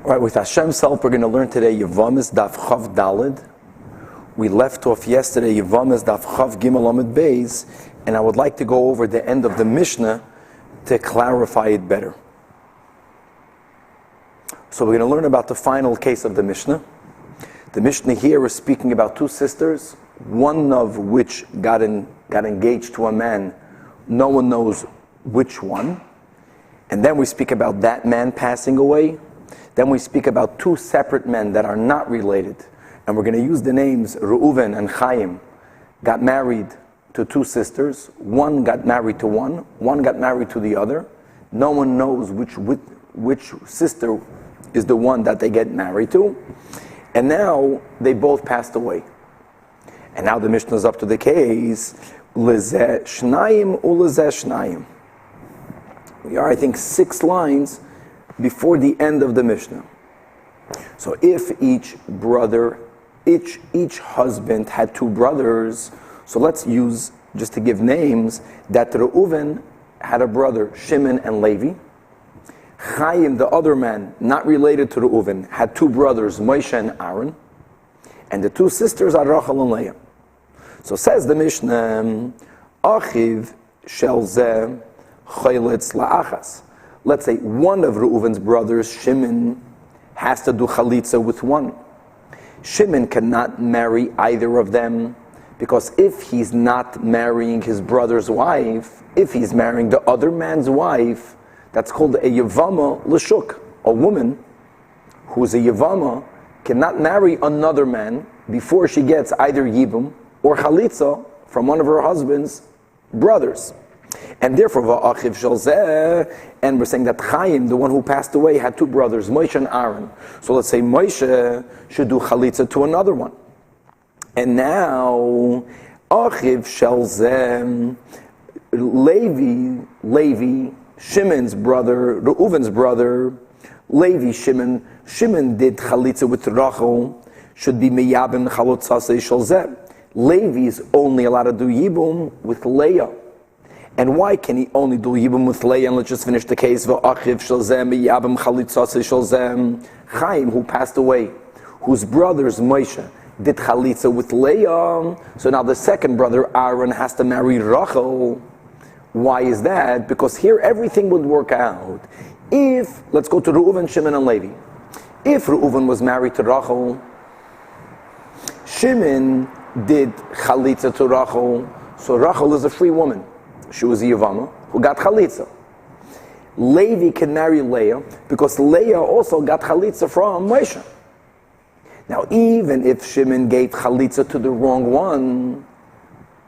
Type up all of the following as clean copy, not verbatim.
All right, with Hashem's help, we're going to learn today Yevamos Daf Chav Daled. We left off yesterday Yevamos Daf Chav Gimel Amud Beis, and I would like to go over the end of the Mishnah to clarify it better. So we're going to learn about the final case of the Mishnah. The Mishnah here is speaking about two sisters, one of which got engaged to a man. No one knows which one. And then we speak about that man passing away. Then we speak about two separate men that are not related. And we're going to use the names Reuven and Chaim. Got married to two sisters. One got married to one got married to the other. No one knows which sister is the one that they get married to. And now they both passed away. And now the Mishnah is up to the case. Lezeh shnayim ulezeh shnayim. We are, I think, 6 lines before the end of the Mishnah. So if each husband had 2 brothers, so let's use, just to give names, that Reuven had a brother, Shimon and Levi. Chaim, the other man, not related to Reuven, had 2 brothers, Moshe and Aaron. And the 2 sisters are Rachel and Leah. So says the Mishnah, Achiv shel zeh choylitz la'achas. Let's say one of Reuven's brothers, Shimon, has to do chalitza with one. Shimon cannot marry either of them, because if he's not marrying his brother's wife, if he's marrying the other man's wife, that's called a Yevama l'shuk. A woman who's a Yevama cannot marry another man before she gets either Yibum or chalitza from one of her husband's brothers. And therefore, va'achiv shel zeh, and we're saying that Chaim, the one who passed away, had 2 brothers, Moshe and Aaron. So let's say Moshe should do chalitza to another one. And now, achiv shel zeh, Levi, Shimon's brother, Reuven's brother, Levi, Shimon did chalitza with Rachel, should be meyabim chalotzasei shel zeh. Levi is only allowed to do yibum with Leah. And why can he only do yibum with Leah? And let's just finish the case. V'achiv shel zeh meyabim chalitzasei shel zeh. Chaim, who passed away, whose brothers Moshe did chalitza with Leah, so now the second brother Aaron has to marry Rachel. Why is that? Because here everything would work out. If, let's go to Reuven, Shimon, and Levi. If Reuven was married to Rachel, Shimon did chalitza to Rachel, so Rachel is a free woman. She was a Yevama who got chalitza. Levi can marry Leah because Leah also got chalitza from Moshe. Now, even if Shimon gave chalitza to the wrong one,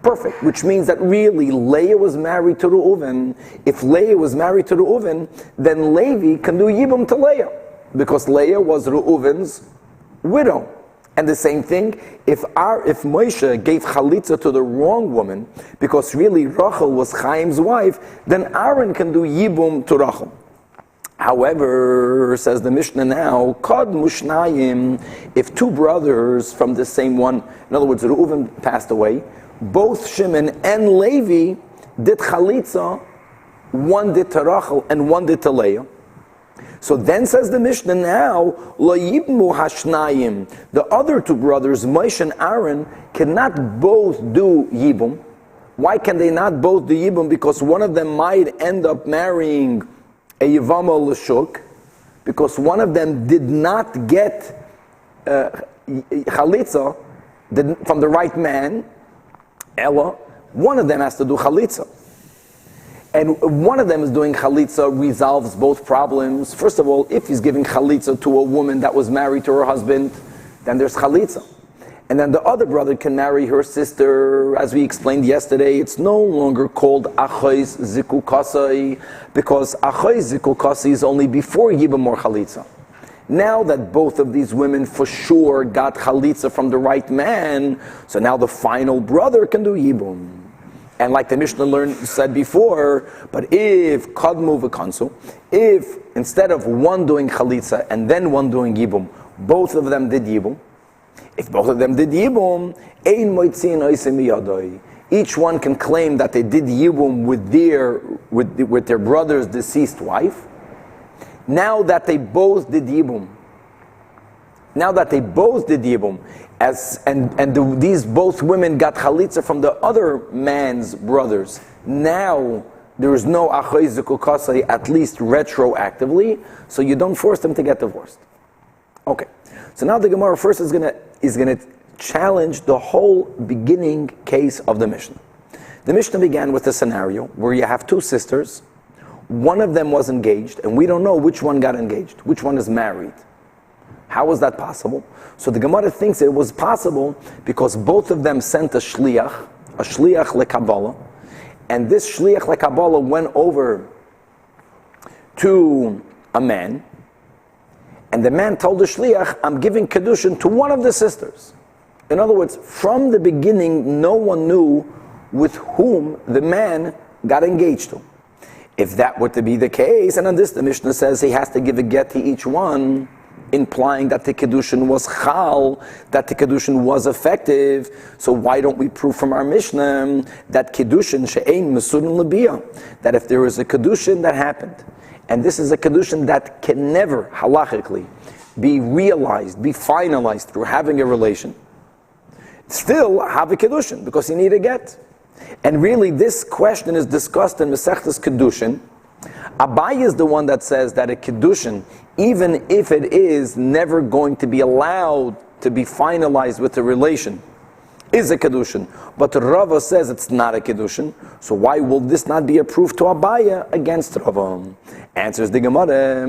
perfect, which means that really Leah was married to Reuven. If Leah was married to Reuven, then Levi can do yibum to Leah because Leah was Reuven's widow. And the same thing, if Moshe gave chalitza to the wrong woman, because really Rachel was Chaim's wife, then Aaron can do yibum to Rachel. However, says the Mishnah now, Kod Mushnayim, if 2 brothers from the same one, in other words, Reuven passed away, both Shimon and Levi did chalitza, one did to Rachel and one did to Leah. So then says the Mishnah now, Lo yibmu hashnayim, the other 2 brothers, Moshe and Aaron, cannot both do yibum. Why can they not both do yibum? Because one of them might end up marrying a Yevama l'shuk, because one of them did not get chalitza from the right man. Ella, one of them has to do chalitza. And one of them is doing chalitza resolves both problems. First of all, if he's giving chalitza to a woman that was married to her husband, then there's chalitza. And then the other brother can marry her sister. As we explained yesterday, it's no longer called Achois Zikukasai, because Achois Zikukasai is only before Yibum or chalitza. Now that both of these women for sure got chalitza from the right man, so now the final brother can do yibum. And like the Mishnah said before, but if kadmu v'kansu, if instead of one doing chalitza and then one doing yibum, both of them did yibum, if both of them did yibum, ein moitzin oisim miyadoi, each one can claim that they did yibum with their brother's deceased wife. Now that they both did yibum, now that they both did Yibum, these both women got chalitza from the other man's brothers, now there is no achay zikukasai, at least retroactively, so you don't force them to get divorced. Okay, so now the Gemara first is gonna challenge the whole beginning case of the Mishnah. The Mishnah began with a scenario where you have two sisters, one of them was engaged, and we don't know which one got engaged, which one is married. How was that possible? So the Gemara thinks it was possible because both of them sent a shliach lekabbalah, and this shliach lekabbalah went over to a man, and the man told the shliach, I'm giving kedushin to one of the sisters. In other words, from the beginning, no one knew with whom the man got engaged to. If that were to be the case, and on this the Mishnah says he has to give a get to each one, implying that the kedushin was chal, that the kedushin was effective. So why don't we prove from our Mishnah that kedushin she'ein mesurin lebiyah, that if there is a kedushin that happened, and this is a kedushin that can never halachically be realized, be finalized through having a relation, still have a kedushin because you need a get. And really, this question is discussed in Masechtas Kedushin. Abaye is the one that says that a kedushin, even if it is never going to be allowed to be finalized with a relation, is a kedushin. But Rava says it's not a kedushin. So why will this not be a proof to Abaye against Rava? Answers the Gemara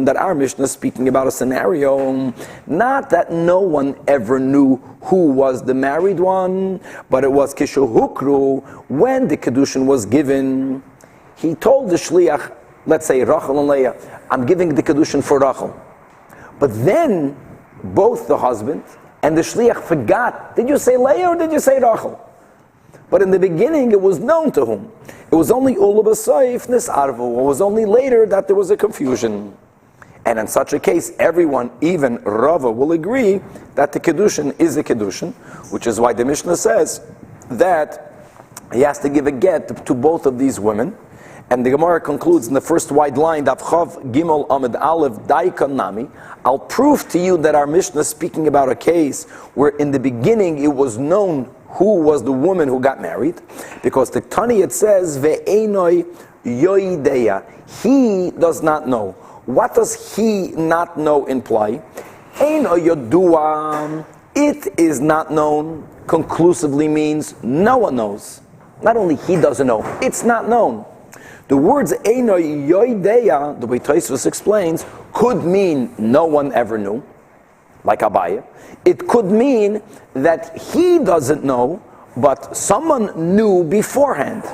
that our Mishnah is speaking about a scenario, not that no one ever knew who was the married one, but it was kishuhukru, when the kedushin was given. He told the shliach, let's say Rachel and Leah, I'm giving the kedushin for Rachel. But then both the husband and the shliach forgot, did you say Leah or did you say Rachel? But in the beginning it was known to whom. It was only Ula B'Soif Nisarvu. It was only later that there was a confusion. And in such a case, everyone, even Rava, will agree that the kedushin is a kedushin, which is why the Mishnah says that he has to give a get to both of these women. And the Gemara concludes in the first wide line, Davchav Gimel Amid Aleph Daika Nami. I'll prove to you that our Mishnah is speaking about a case where in the beginning it was known who was the woman who got married, because the Tani it says Ve'enoi Yoideya. He does not know. What does he not know imply? Eino Yodua. It is not known conclusively means no one knows. Not only he doesn't know, it's not known. The words Eino Yoideya, the way Tosfos explains, could mean no one ever knew, like Abaye. It could mean that he doesn't know, but someone knew beforehand.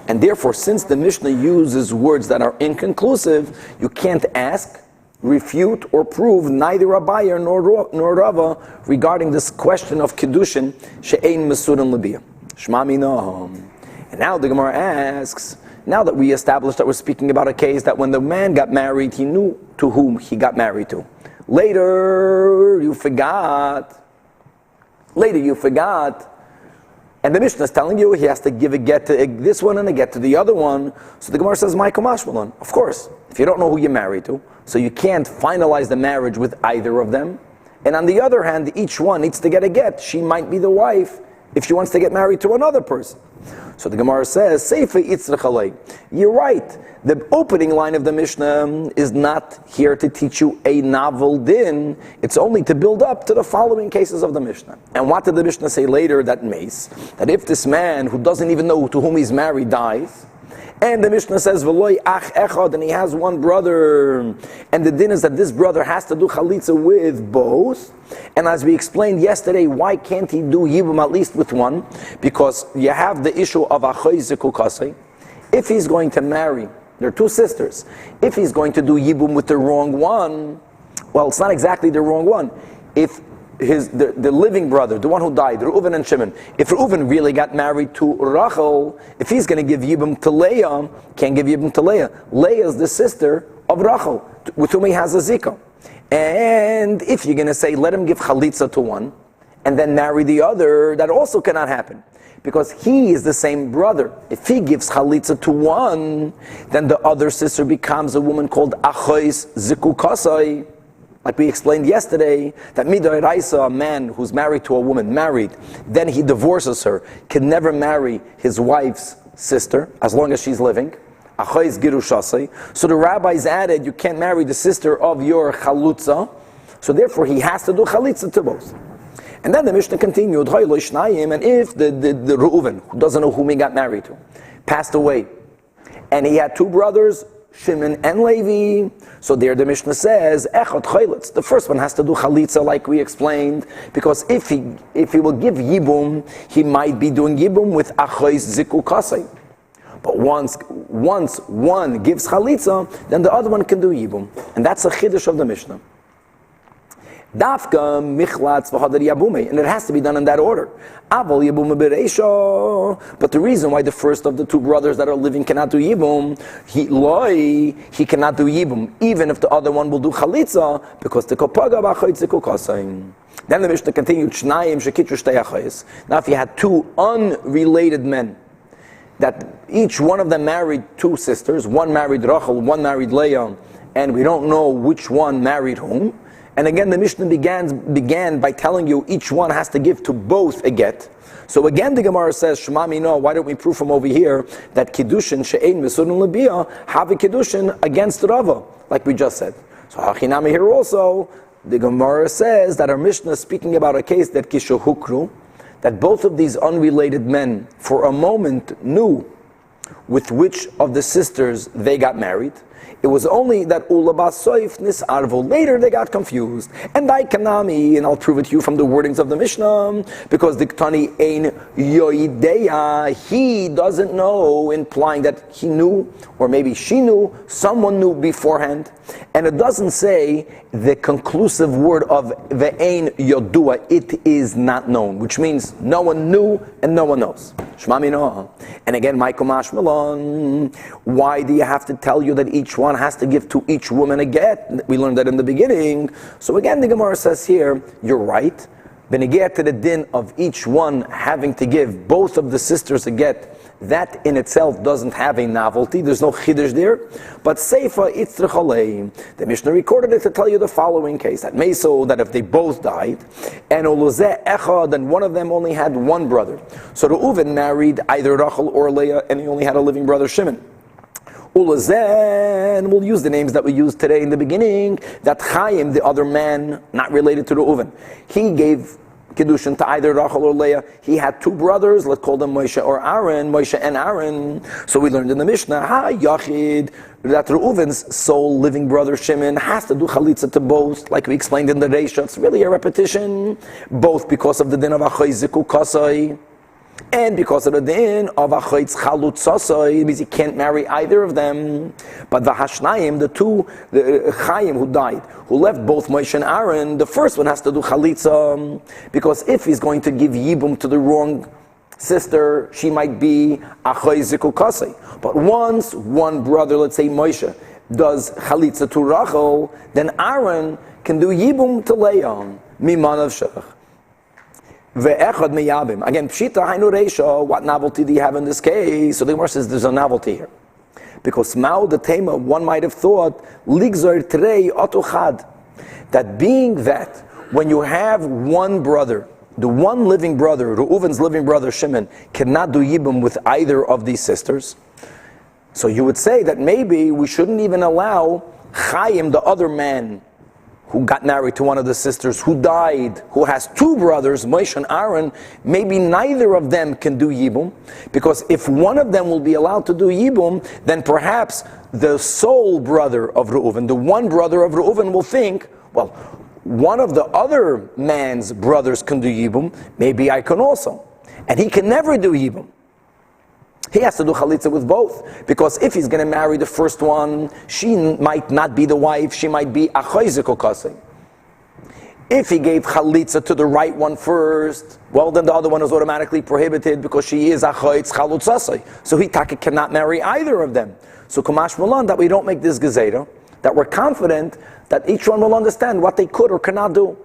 And therefore, since the Mishnah uses words that are inconclusive, you can't ask, refute, or prove neither Abaye nor Rava regarding this question of Kedushin, she'ein mesurin lebiyah. Shma minam. And now the Gemara asks, now that we established that we're speaking about a case that when the man got married, he knew to whom he got married to. Later, you forgot. And the Mishnah is telling you he has to give a get to this one and a get to the other one. So the Gemara says, Michael Mashmalan. Of course, if you don't know who you're married to, so you can't finalize the marriage with either of them. And on the other hand, each one needs to get a get. She might be the wife if she wants to get married to another person. So the Gemara says, Seifa Yitzrach Alei. You're right. The opening line of the Mishnah is not here to teach you a novel din. It's only to build up to the following cases of the Mishnah. And what did the Mishnah say later that makes? That if this man who doesn't even know to whom he's married dies, and the Mishnah says, V'loi ach echad, and he has one brother, and the din is that this brother has to do chalitza with both. And as we explained yesterday, why can't he do yibum at least with one? Because you have the issue of achay zikukasei. If he's going to marry, there are two sisters. If he's going to do yibum with the wrong one, well, it's not exactly the wrong one. If the living brother, the one who died, Reuven and Shimon, if Reuven really got married to Rachel, if he's going to give Yibum to Leah, can't give Yibum to Leah. Leah is the sister of Rachel, with whom he has a zikah. And if you're going to say, let him give chalitza to one, and then marry the other, that also cannot happen. Because he is the same brother. If he gives chalitza to one, then the other sister becomes a woman called Achos Zikukasai. Like we explained yesterday, that midoraisa, a man who's married to a woman, then he divorces her, can never marry his wife's sister as long as she's living. So the rabbis added, you can't marry the sister of your chalutza, so therefore he has to do chalitza to both. And then the Mishnah continued, and if the Reuven, who doesn't know whom he got married to, passed away, and he had two brothers, Shimon and Levi, so there the Mishnah says, Echot Chaylitz, the first one has to do Chalitza like we explained, because if he will give Yibum, he might be doing Yibum with Achois Ziku Kasei. But once one gives Chalitza, then the other one can do Yibum. And that's a Chiddush of the Mishnah. Dafka michlatz v'hadar yabume, and it has to be done in that order. Aval yabume bereisha. But the reason why the first of the two brothers that are living cannot do yibum, he cannot do yibum, even if the other one will do chalitza, because the kopaga b'achayt zikukasayim. Then the Mishnah continued, Shnayim shekitru shtei achayis. Now if you had two unrelated men, that each one of them married two sisters, one married Rachel, one married Leah, and we don't know which one married whom. And again, the Mishnah began by telling you each one has to give to both a get. So again, the Gemara says, Shema Mino, why don't we prove from over here that Kiddushin she'ein mesurun lebiyah have a Kiddushin against Rava, like we just said. So Hachinami here also, the Gemara says that our Mishnah is speaking about a case that Kishuhukru, that both of these unrelated men for a moment knew with which of the sisters they got married. It was only that Ulaba Soif Nisarvo. Later they got confused. And I Kanami, and I'll prove it to you from the wordings of the Mishnah, because the Ktani Ein Yoideya, he doesn't know, implying that he knew, or maybe she knew, someone knew beforehand. And it doesn't say the conclusive word of Ve'ein Yodua, it is not known, which means no one knew and no one knows. Shema Mino. And again, Michael Mashmalon, why do you have to tell you that each one has to give to each woman a get? We learned that in the beginning. So again, the Gemara says here, you're right. Benegeh to the din of each one having to give both of the sisters a get, that in itself doesn't have a novelty. There's no chiddush there. But seifa itzrich alei. The Mishnah recorded it to tell you the following case: that meso, that if they both died, and oluzeh echad, then one of them only had one brother. So Reuven married either Rachel or Leah, and he only had a living brother Shimon. Ulazen, we'll use the names that we used today in the beginning, that Chaim, the other man, not related to Reuven, he gave Kiddushin to either Rachel or Leah. He had two brothers, let's call them Moshe or Aaron, Moshe and Aaron. So we learned in the Mishnah, Yachid, that Reuven's sole living brother Shimon has to do Chalitza to both, like we explained in the Reisha. It's really a repetition, both because of the din of Achay Ziku Kasai, and because of the din of Achaytz Chalutzasai, it means he can't marry either of them. But the Hashnayim, the two, the Chaim who died, who left both Moshe and Aaron, the first one has to do Chalitza, because if he's going to give Yibum to the wrong sister, she might be Achay Ziku Kasei. But once one brother, let's say Moshe, does Chalitza to Rachel, then Aaron can do Yibum to Leah, Mimanav Shech. Again, Pshita Hainu Reisha, what novelty do you have in this case? So the Gemara says there's a novelty here. Because Mao the Tema, one might have thought, Ligzor Trei Otochad, that being that when you have one brother, the one living brother, Reuven's living brother Shimon, cannot do Yibum with either of these sisters, so you would say that maybe we shouldn't even allow Chaim, the other man, who got married to one of the sisters, who died, who has two brothers, Moshe and Aaron, maybe neither of them can do Yibum, because if one of them will be allowed to do Yibum, then perhaps the sole brother of Reuven, the one brother of Reuven will think, well, one of the other man's brothers can do Yibum, maybe I can also. And he can never do Yibum. He has to do Chalitza with both, because if he's going to marry the first one, she might not be the wife, she might be Achay Ziku Kasei. If he gave Chalitza to the right one first, well then the other one is automatically prohibited because she is Achaytz Chalutzasei. So he cannot marry either of them. So Kamash Malan, that we don't make this Gezerah, that we're confident that each one will understand what they could or cannot do.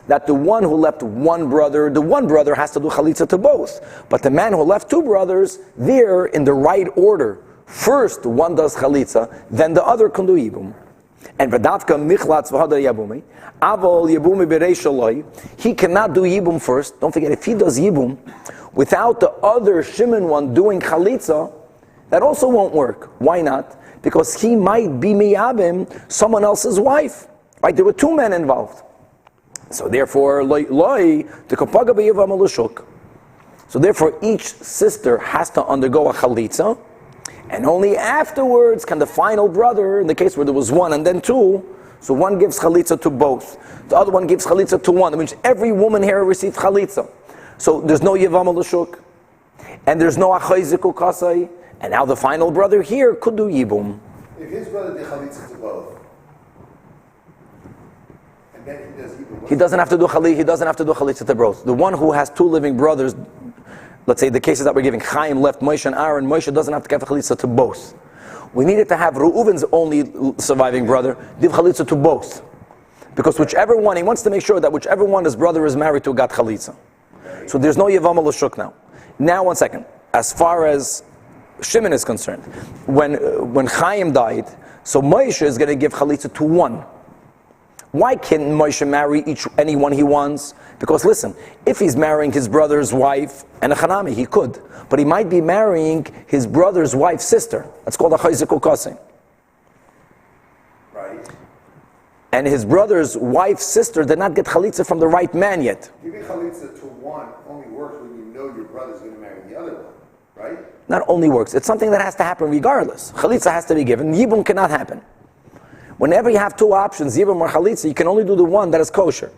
That the one who left one brother, the one brother has to do Chalitza to both. But the man who left two brothers, they're in the right order. First one does Chalitza, then the other can do Yibum. And Vadavka Michlatz V'Hada Yabumi, Avol Yabumi B'Reish Shaloi, he cannot do Yibum first. Don't forget, if he does Yibum without the other Shimon one doing Chalitza, that also won't work. Why not? Because he might be Miyabim, someone else's wife. Right? There were two men involved. So therefore, Loi, the Kopaga B'Yevam Alushuk. So therefore, each sister has to undergo a Chalitza, and only afterwards can the final brother, in the case where there was one and then two, so one gives Chalitza to both. The other one gives Chalitza to one. That means every woman here received Chalitza. So there's no Yevam Alushuk, and there's no Achayziku Kasai, and now the final brother here could do Yibum. If his brother did Chalitza to both, and then he does Yibum, he doesn't have to do Chalitza to both. The one who has two living brothers, let's say the cases that we're giving, Chaim left Moshe and Aaron, Moshe doesn't have to give Chalitza to both. We needed to have Reuven's only surviving brother give Chalitza to both. Because whichever one, he wants to make sure that whichever one his brother is married to got Chalitza. So there's no Yevam Alushuk now. Now 1 second. As far as Shimon is concerned, when Chaim died, so Moshe is going to give Chalitza to one. Why can't Moshe marry anyone he wants? Because listen, if he's marrying his brother's wife and a Chanami, he could. But he might be marrying his brother's wife's sister. That's called a Chayziku Kasei. right? And his brother's wife's sister did not get Chalitza from the right man yet. Giving Chalitza to one only works when you know your brother's going to marry the other one, right? Not only works, it's something that has to happen regardless. Chalitza has to be given. Yibum cannot happen. Whenever you have two options, Yibum or Chalitza, you can only do the one that is kosher.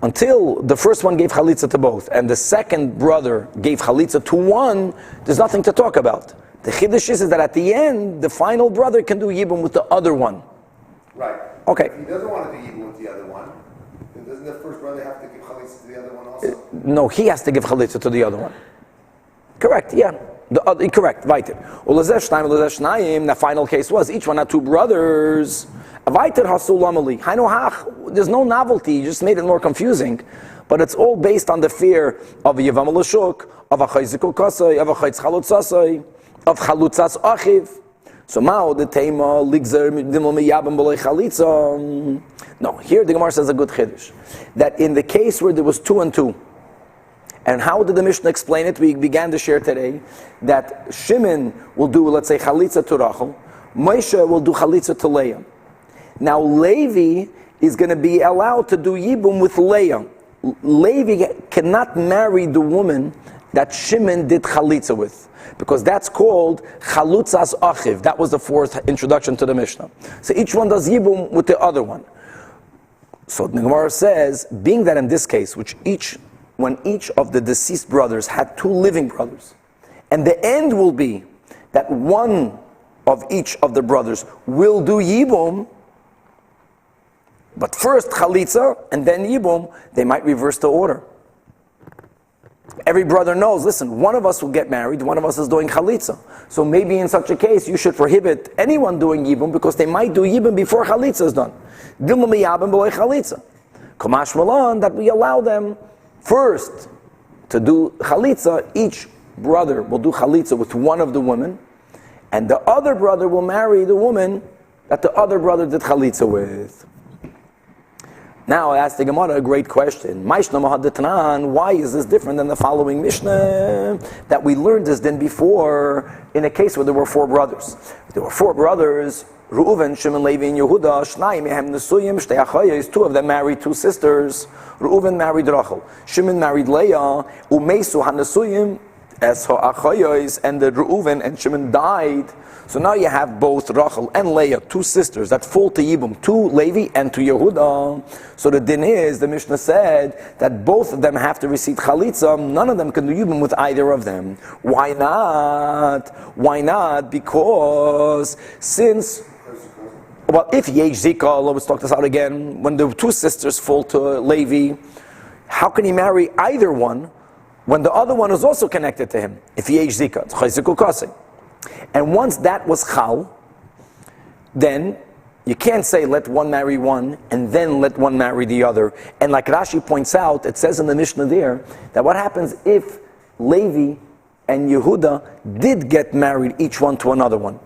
Until the first one gave Chalitza to both, and the second brother gave Chalitza to one, there's nothing to talk about. The Chiddush is that at the end, the final brother can do Yibum with the other one. Right. Okay. If he doesn't want to do Yibum with the other one, then doesn't the first brother have to give Chalitza to the other one also? No, he has to give Chalitza to the other one. Correct, yeah. Correct, weiter. The final case was, each one had two brothers. There's no novelty, you just made it more confusing. But it's all based on the fear of a Yevam Alushuk, of a Chayziku Kasei, of a Chayz Chalutzasei, of Chalutzas Achiv. So now the Tema Ligzer Dimel Miyabim B'lei Chalitza. No, here the Gemara says a good Chiddush. That in the case where there was 2 and 2, and how did the Mishnah explain it? We began to share today that Shimon will do, let's say, Chalitza to Rachel, Moshe will do Chalitza to Leah. Now Levi is going to be allowed to do Yibum with Leah. Levi cannot marry the woman that Shimon did Chalitza with, because that's called Chalutzas Achiv. That was the fourth introduction to the Mishnah. So each one does Yibum with the other one. So the Gemara says, being that in this case, when each of the deceased brothers had 2 living brothers, and the end will be that one of each of the brothers will do Yibum, but first Chalitza and then Yibum, they might reverse the order. Every brother knows, listen, one of us will get married, one of us is doing Chalitza. So maybe in such a case, you should prohibit anyone doing Yibum, because they might do Yibum before Chalitza is done. Dilma miyabim b'lei Chalitza. Kamash Malan, that we allow them first to do Chalitza. Each brother will do Chalitza with one of the women, and the other brother will marry the woman that the other brother did Chalitza with. Now I asked the Gemara a great question. Why is this different than the following Mishnah that we learned this then before in a case where there were 4 brothers? There were 4 brothers, Reuven, Shimon, Levi, and Yehuda. Shnai mehem nesuyim, shtei achayos. 2 of them married 2 sisters. Reuven married Rachel. Shimon married Leah. Umeisu hanasuyim es ha'achayos, and the Reuven and Shimon died. So now you have both Rachel and Leah, 2 sisters that fall to Yibum, to Levi and to Yehuda. So the din is, the Mishnah said that both of them have to receive Chalitza. None of them can do Yibum with either of them. Why not? Why not? Because since, well, if Yesh Zika, let's talk this out again, when the 2 sisters fall to Levi, how can he marry either one when the other one is also connected to him? If Yesh Zika, it's Chayziku Kasei. And once that was chal, then you can't say let one marry one and then let one marry the other. And like Rashi points out, it says in the Mishnah there that what happens if Levi and Yehuda did get married, each one to another one.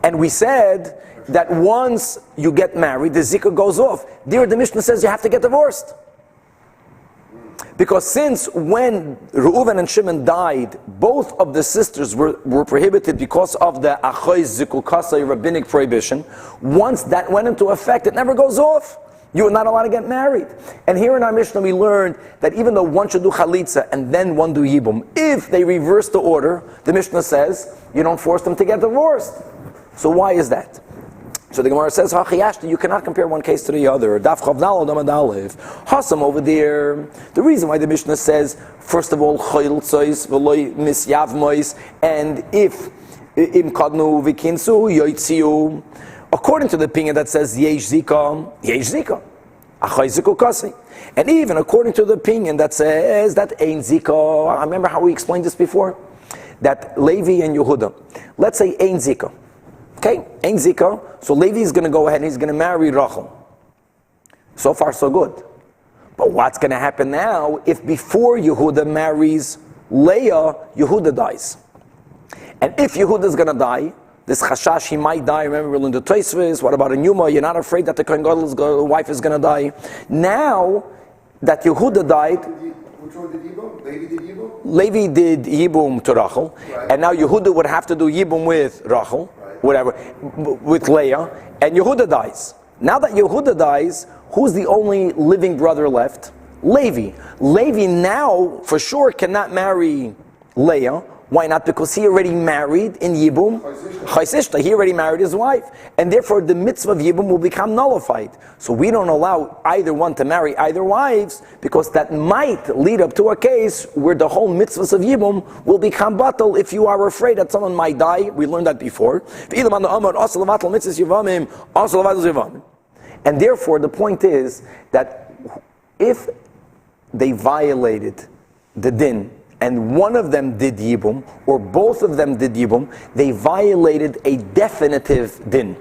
And we said that once you get married, the zikah goes off. There the Mishnah says you have to get divorced. Because since when Reuven and Shimon died, both of the sisters were prohibited because of the Achoy Zikukasai rabbinic prohibition. Once that went into effect, it never goes off. You are not allowed to get married. And here in our Mishnah we learned that even though one should do chalitza and then one do yibum, if they reverse the order, the Mishnah says, you don't force them to get divorced. So why is that? So the Gemara says, you cannot compare one case to the other. Daf Chavdal Damad Aleph. Hasam over there. The reason why the Mishnah says, first of all, Chayil Tzois, V'loi Mis Yevamos, and if Im Kadnu V'kinsu, Yoitziu, according to the opinion that says, Yesh Zika, Achay Ziku Kasi. And even according to the opinion that says that Ein Zika, I remember how we explained this before? That Levi and Yehuda, let's say Ein Zika. Okay, Ein Zika, so Levi is going to go ahead and he's going to marry Rachel. So far, so good. But what's going to happen now if before Yehuda marries Leah, Yehuda dies? And if Yehuda is going to die, this chashash, he might die. Remember, we're in the Tosfos. What about a Yuma? You're not afraid that the Kohen Gadol's wife is going to die. Now that Yehuda died, which one did Yibum? Levi did Yibum? Levi did Yibum to Rachel, right. And now Yehuda would have to do Yibum with Rachel. Whatever, with Leah, and Yehuda dies. Now that Yehuda dies, who's the only living brother left? Levi. Levi now, for sure, cannot marry Leah. Why not? Because he already married in Yibum Chaysishta. He already married his wife. And therefore the mitzvah of Yibum will become nullified. So we don't allow either one to marry either wives, because that might lead up to a case where the whole mitzvahs of Yibum will become batal if you are afraid that someone might die. We learned that before. And therefore the point is that if they violated the din, and one of them did Yibum, or both of them did Yibum, they violated a definitive din.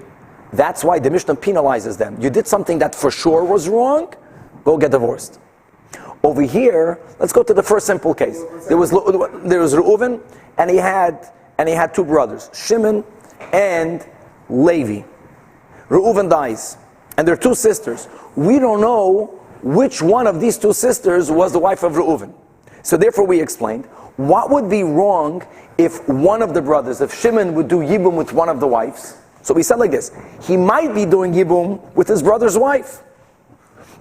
That's why the Mishnah penalizes them. You did something that for sure was wrong, go get divorced. Over here, let's go to the first simple case. There was Reuven, and he had two brothers, Shimon and Levi. Reuven dies, and there are two sisters. We don't know which one of these two sisters was the wife of Reuven. So therefore we explained, what would be wrong if one of the brothers, if Shimon would do Yibum with one of the wives? So we said like this, he might be doing Yibum with his brother's wife,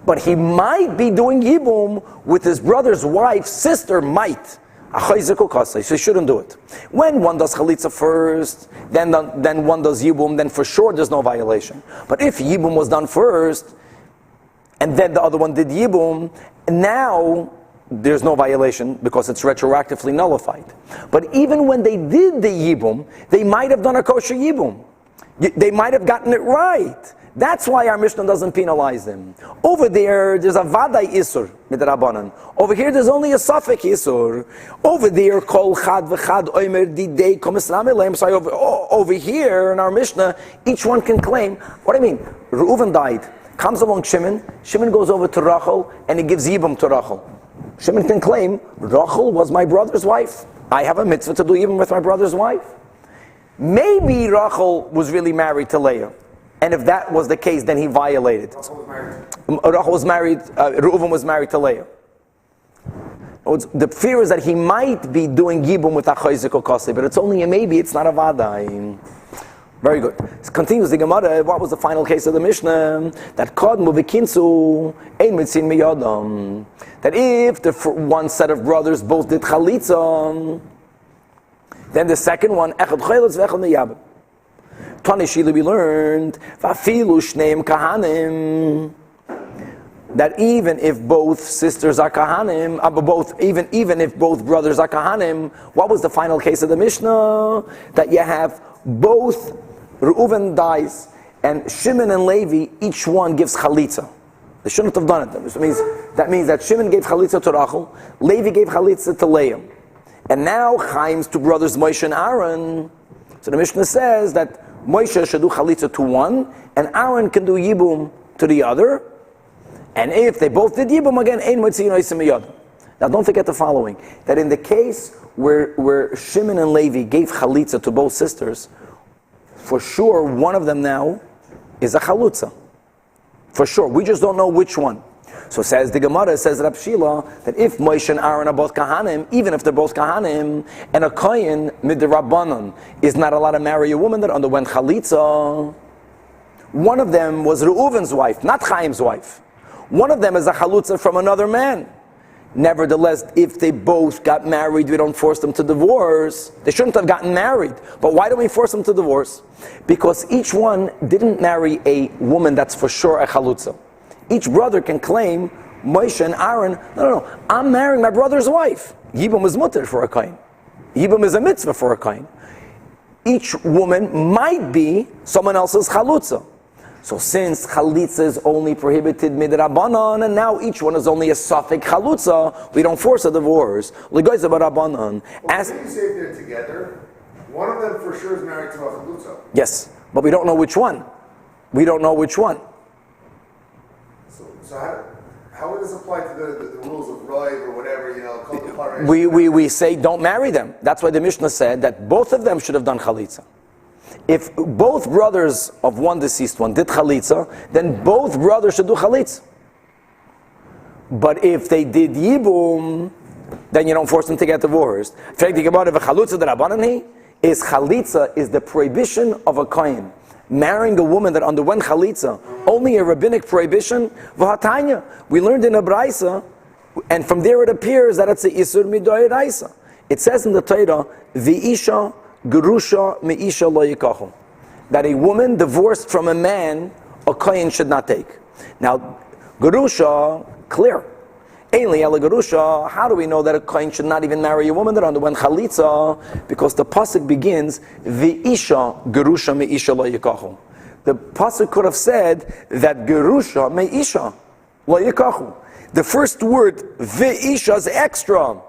but he might be doing Yibum with his brother's wife's sister, might. So he shouldn't do it. When one does Chalitza first, then one does Yibum, then for sure there's no violation. But if Yibum was done first, and then the other one did Yibum, now there's no violation because it's retroactively nullified. But even when they did the Yibum, they might have done a kosher Yibum. They might have gotten it right. That's why our Mishnah doesn't penalize them. Over there's a Vadai Isur, midrabanan. Over here, there's only a Safek Isur. Over there, Kol Chad V'Chad Omer Didei Komis Lamelem. Sorry, over here in our Mishnah, each one can claim. What do I mean? Reuven died. Comes along Shimon. Shimon goes over to Rachel and he gives Yibum to Rachel. Shimon can claim, Rachel was my brother's wife. I have a mitzvah to do even with my brother's wife. Maybe Rachel was really married to Leah. And if that was the case, then he violated. Rachel was married, Reuven was married to Leah. The fear is that he might be doing Yibum with Achay Ziko Kase, but it's only a maybe, it's not a Vadai. Very good. Continues the Gemara. What was the final case of the Mishnah? That Kodmu v'kinsu ein mitzin miyadam. That if the one set of brothers both did chalitza, then the second one echad chayletz v'echad miyabim. Tani Shili we learned v'afilu shneim kahanim. That even if both sisters are kahanim, even if both brothers are kahanim, what was the final case of the Mishnah? That you have both Reuven dies and Shimon and Levi, each one gives chalitza. They shouldn't have done it. That means that Shimon gave chalitza to Rachel, Levi gave chalitza to Leah. And now Chaim's two brothers, Moshe and Aaron. So the Mishnah says that Moshe should do chalitza to one, and Aaron can do Yibum to the other. And if they both did Yibum again, ein motziin oisim miyad. Now don't forget the following, that in the case where Shimon and Levi gave chalitza to both sisters, for sure one of them now is a chalutza. For sure. We just don't know which one. So says the Gemara, says Rab Shila, that if Moshe and Aaron are both Kahanim, even if they're both Kahanim, and a Kohen midrabbanon is not allowed to marry a woman that underwent chalitza, one of them was Reuven's wife, not Chaim's wife. One of them is a chalutza from another man. Nevertheless, if they both got married, we don't force them to divorce. They shouldn't have gotten married. But why do we force them to divorce? Because each one didn't marry a woman that's for sure a chalutza. Each brother can claim, Moshe and Aaron, no, I'm marrying my brother's wife. Yibum is mutter for a kohen. Yibum is a mitzvah for a kohen. Each woman might be someone else's chalutza. So since chalitza is only prohibited midrabanan, and now each one is only a suffix chalutza, we don't force a divorce. As you say if they're together, one of them for sure is married to a chalutza. Yes, but we don't know which one. We don't know which one. So how would this apply to the rules of Roiv or whatever, called the Parah? We say don't marry them. That's why the Mishnah said that both of them should have done chalitza. If both brothers of one deceased one did chalitza, then both brothers should do chalitza. But if they did yibum, then you don't force them to get divorced. Is chalitza is the prohibition of a kohen. Marrying a woman that underwent chalitza, only a rabbinic prohibition. V'hatanya, we learned in a Braisa, and from there it appears that it's a isur midoraisa. It says in the Torah, v'isha gerusha meisha lo yikachu, that a woman divorced from a man, a kohen should not take. Now, gerusha, clear. Ainli ala gerusha, how do we know that a kohen should not even marry a woman that underwent chalitza? Because the pasuk begins, v'isha gerusha meisha lo yikachu. The pasuk could have said that gerusha meisha lo yikachu. The first word, v'isha, is extra.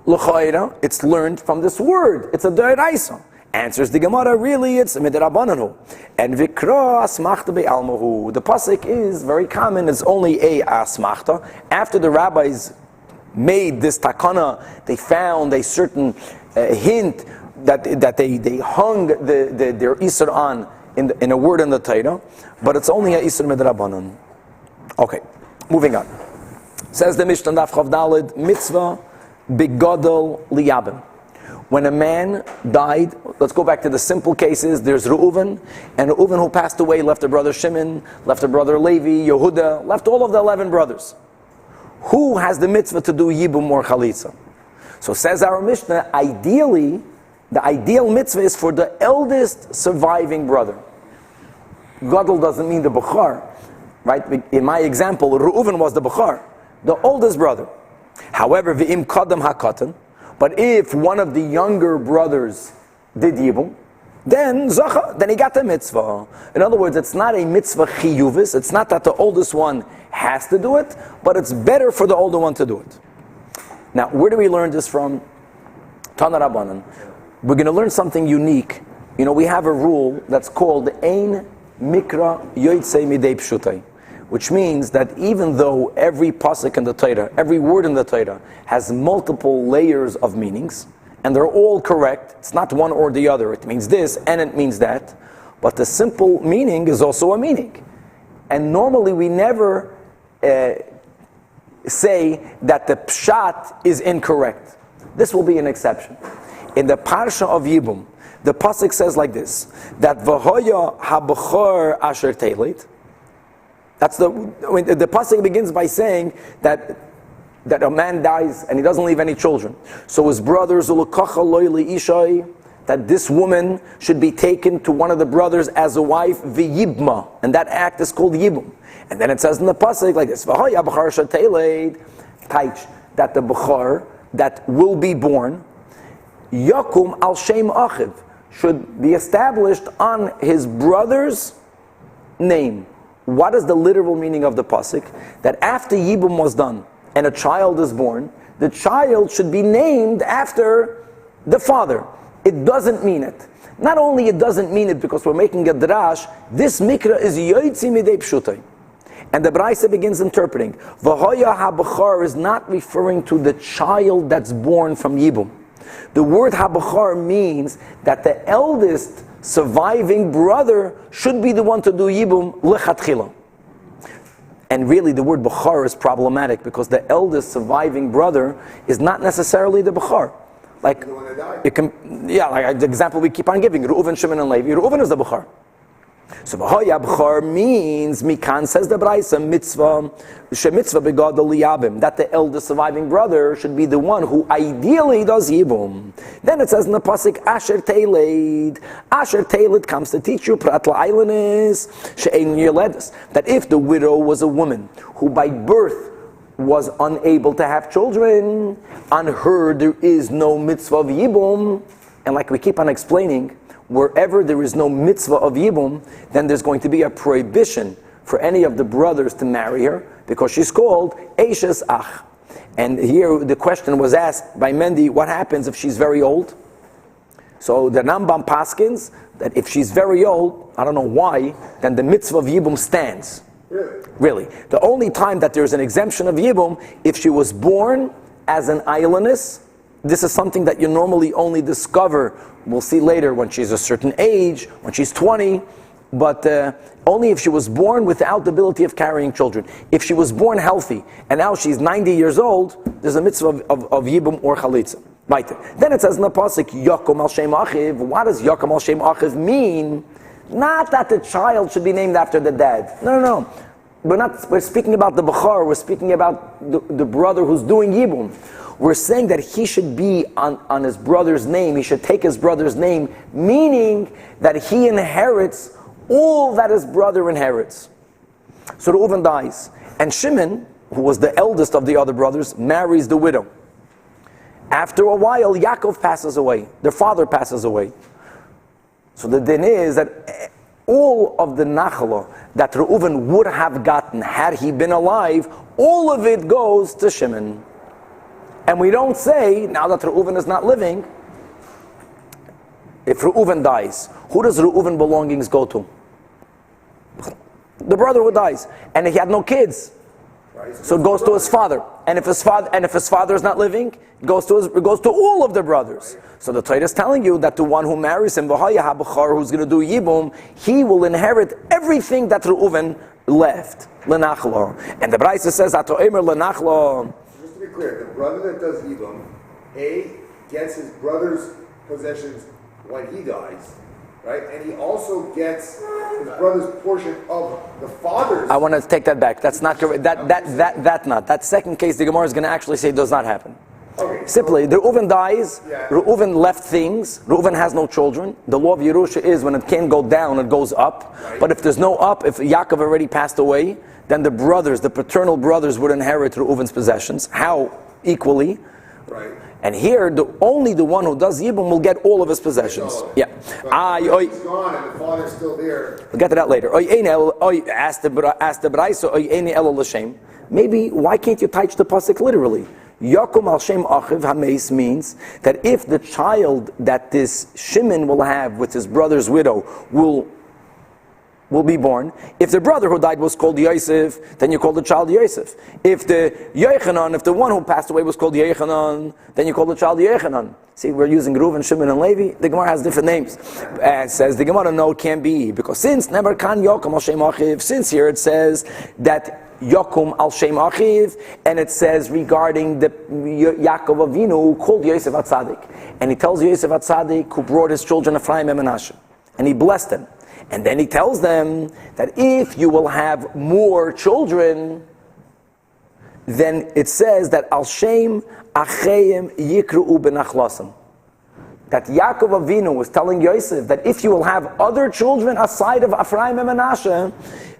L'chayra, it's learned from this word. It's a doraisa. Answers the Gemara, really it's midrabananu. And vikra asmachta be'almahu. The pasuk is very common, it's only a asmachta. After the rabbis made this takana, they found a certain hint that they hung their isur on in a word in the Torah, but it's only a isur midrabanan. Okay, moving on. Says the Mishnah Daf Chav Daled, mitzvah bigadol liyabim. When a man died, let's go back to the simple cases. There's Reuven, and Reuven who passed away left a brother Shimon, left a brother Levi, Yehuda, left all of the 11 brothers. Who has the mitzvah to do yibum or chalitza? So says our Mishnah, ideally, the ideal mitzvah is for the eldest surviving brother. Gadol doesn't mean the Bechar, right? In my example, Reuven was the Bechar, the oldest brother. However, v'im kadam hakatan, but if one of the younger brothers did yibum, then zacha, then he got the mitzvah. In other words, it's not a mitzvah chiyuvis. It's not that the oldest one has to do it, but it's better for the older one to do it. Now, where do we learn this from? Tana Rabbanan. We're going to learn something unique. We have a rule that's called ein mikra yotzei midei pshutai, which means that even though every pasuk in the Torah, every word in the Torah has multiple layers of meanings, and they're all correct, it's not one or the other, it means this and it means that, but the simple meaning is also a meaning. And normally we never say that the pshat is incorrect. This will be an exception. In the parsha of Yibum, the pasuk says like this, that v'hoya habachor asher teilit. The pasuk begins by saying that a man dies and he doesn't leave any children. So his brothers, that this woman should be taken to one of the brothers as a wife, v'yibma, and that act is called yibum. And then it says in the pasuk like this, that the bechar that will be born, yakum al shem achiv, should be established on his brother's name. What is the literal meaning of the pasuk? That after Yibum was done and a child is born, the child should be named after the father. It doesn't mean it. Not only it doesn't mean it because we're making a drash, this mikra is yoytzi midei pshutai. And the Braisa begins interpreting. V'hoya habachar is not referring to the child that's born from Yibum. The word habachar means that the eldest surviving brother should be the one to do Yibum lechatchila. And really the word bachar is problematic because the eldest surviving brother is not necessarily the bachar. Like, it can, like the example we keep on giving, Reuven, Shimon, and Levi. Reuven is the bachar. So B'hoya b'char means, Mikan says the Braisa, mitzvah, shemitzvah begad liyabim, that the eldest surviving brother should be the one who ideally does yibum. Then it says in the pasuk, Asher Teiled. Asher Teiled comes to teach you, Prat la'ailanis, she'ein yoledus, that if the widow was a woman who by birth was unable to have children, on her there is no mitzvah of yibum, and like we keep on explaining, wherever there is no mitzvah of yibum, then there's going to be a prohibition for any of the brothers to marry her because she's called Eishes Ach. And here the question was asked by Mendy, what happens if she's very old? So the Rambam paskins that if she's very old, I don't know why, then the mitzvah of yibum stands. Really. The only time that there's an exemption of yibum, if she was born as an islandess. This is something that you normally only discover, we'll see later, when she's a certain age, when she's 20, but only if she was born without the ability of carrying children. If she was born healthy, and now she's 90 years old, there's a mitzvah of yibum or chalitza. Right. Then it says in the pasuk, Yakom al Shem Achiv. What does Yakom al Shem Achiv mean? Not that the child should be named after the dad. No. We're speaking about the Bechar, we're speaking about the brother who's doing yibum. We're saying that he should be on his brother's name, he should take his brother's name, meaning that he inherits all that his brother inherits. So Reuven dies, and Shimon, who was the eldest of the other brothers, marries the widow. After a while, Yaakov passes away, their father passes away. So the din is that all of the nachala that Reuven would have gotten had he been alive, all of it goes to Shimon. And we don't say, now that Reuven is not living, if Reuven dies, who does Reuven belongings go to? The brother who dies. And he had no kids. So it goes to his father. And if his father is not living, it goes to all of the brothers. So the Torah is telling you that the one who marries him, who's going to do yibum, he will inherit everything that Reuven left. Lenachlo. And the Braisa says, Ato Emer Lenachlo. Just to be clear, the brother that does yibum, gets his brother's possessions when he dies, right? And he also gets his brother's portion of the father's. I want to take that back. That's not correct. That second case, the Gemara is going to actually say does not happen. Okay, simply, the Reuven dies, Reuven left things, Reuven has no children. The law of Yerusha is when it can't go down, it goes up. Right. But if there's no up, if Yaakov already passed away, then the brothers, the paternal brothers would inherit Reuven's possessions. How? Equally. Right. And here, only the one who does Yibum will get all of his possessions. Yeah. He's gone and the father's still there. We'll get to that later. Ask the Braisa, maybe, why can't you teach the pasuk literally? Yakum al Shem Achiv Hameis means that if the child that this Shimon will have with his brother's widow will be born, if the brother who died was called Yosef, then you call the child Yosef. If the one who passed away was called Yechanan, then you call the child Yechanan. See, we're using Reuven, Shimon, and Levi. The Gemara has different names. And says the Gemara, no, it can't be, because since never kan Yakum al Shem Achiv, since here it says that Yakum al Shem Achiv, and it says regarding the Yaakov Avinu called Yosef Atzadik, and he tells Yosef Atzadik who brought his children Ephraim and Menashe, and he blessed them, and then he tells them that if you will have more children, then it says that al Shem Acheim Yikru Benachlasam. That Yaakov Avinu was telling Yosef that if you will have other children aside of Ephraim and Menashe,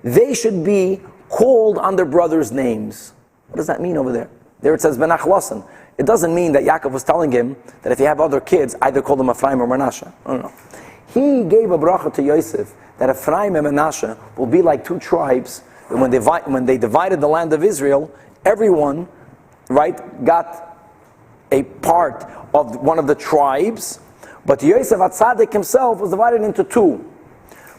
they should be called on their brothers' names. What does that mean over there? There it says Benachlasan. It doesn't mean that Yaakov was telling him that if you have other kids, either call them Ephraim or Menashe. No. He gave a bracha to Yosef that Ephraim and Menashe will be like two tribes. And when they divided the land of Israel, everyone, got a part of one of the tribes, but Yosef Atzadik himself was divided into two.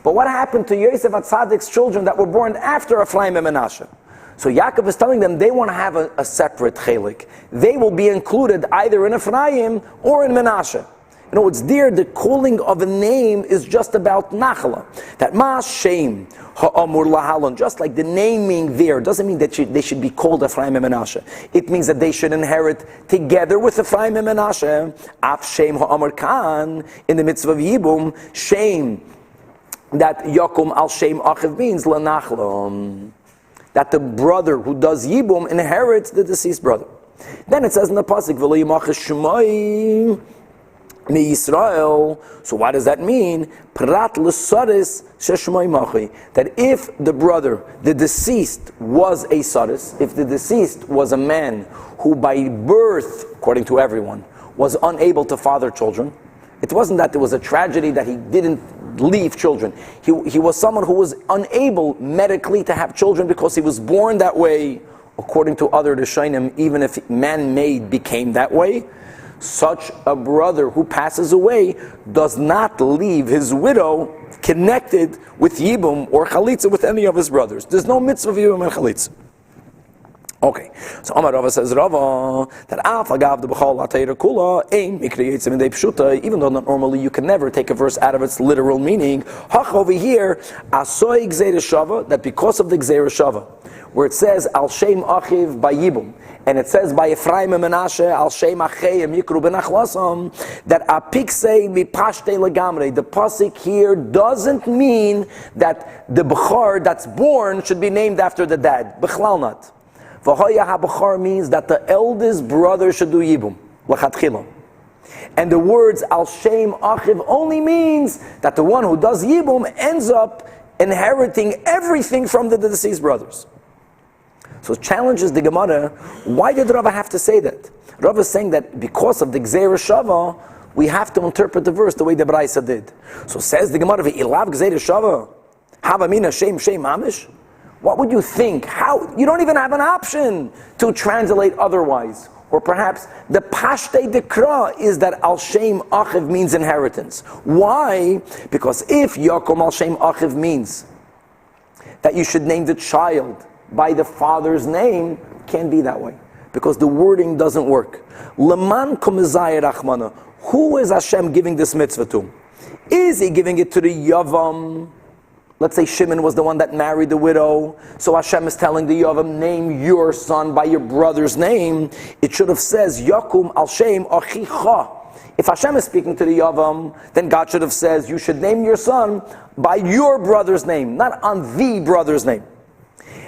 But what happened to Yosef HaTzadik's children that were born after Ephraim and Menashe? So Yaakov is telling them they want to have a separate chelik. They will be included either in Ephraim or in Menashe. You know, it's there, the calling of a name is just about nachala. That ma shem ha'amur lahalon, just like the naming there doesn't mean that they should be called Ephraim and Menashe. It means that they should inherit together with Ephraim and Menashe. Af shem ha'amur kan, in the mitzvah of Yibum, shem, that yakum al shem achiv means lanachlon. That the brother who does Yibum inherits the deceased brother. Then it says in the pasuk, v'lo yimachas shemai Israel. So what does that mean? Prat l'saris sheshmai machi. That if the brother, the deceased, was a saris, if the deceased was a man who by birth, according to everyone, was unable to father children, it wasn't that there was a tragedy that he didn't leave children. He was someone who was unable medically to have children because he was born that way, according to other Rishonim, even if man-made became that way. Such a brother who passes away does not leave his widow connected with Yibum or Chalitza with any of his brothers. There's no mitzvah of Yibum and Chalitza. Okay, so Amar Rava says Rava that Af Agav the B'chal Atayra Kula Ein Mikri Yitzim Dei Pshuta, even though not normally you can never take a verse out of its literal meaning. Hach over here Asoy Gzeira Shava, that because of the Gzeira Shava, where it says Al Shem Achiv by Yibum, and it says by Ephraim and Menashe Al Shem Acheim Yikru Benachlasam, that Apiksei Mipashte Legamre, the pasuk here doesn't mean that the Bechar that's born should be named after the dad. Bechlal not. V'hoya ha-bechar means that the eldest brother should do Yibum, l'chatchila. And the words al shem achiv only means that the one who does Yibum ends up inheriting everything from the deceased brothers. So it challenges the Gemara, why did Rava have to say that? Rava is saying that because of the Gzeira Shava, we have to interpret the verse the way the Braisa did. So says the Gemara, v'ilav Gzeira Shava, hava mina shem mamish? What would you think? How? You don't even have an option to translate otherwise. Or perhaps the Pashte Dekra is that Al Shem Achiv means inheritance. Why? Because if Yakom Al Shem Achiv means that you should name the child by the father's name, can't be that way. Because the wording doesn't work. Leman Komizai Rachmana. Who is Hashem giving this mitzvah to? Is he giving it to the Yavam? Let's say Shimon was the one that married the widow. So Hashem is telling the Yavam, name your son by your brother's name. It should have says, Yakum al Shem achicha. If Hashem is speaking to the Yavam, then God should have says, you should name your son by your brother's name, not on the brother's name.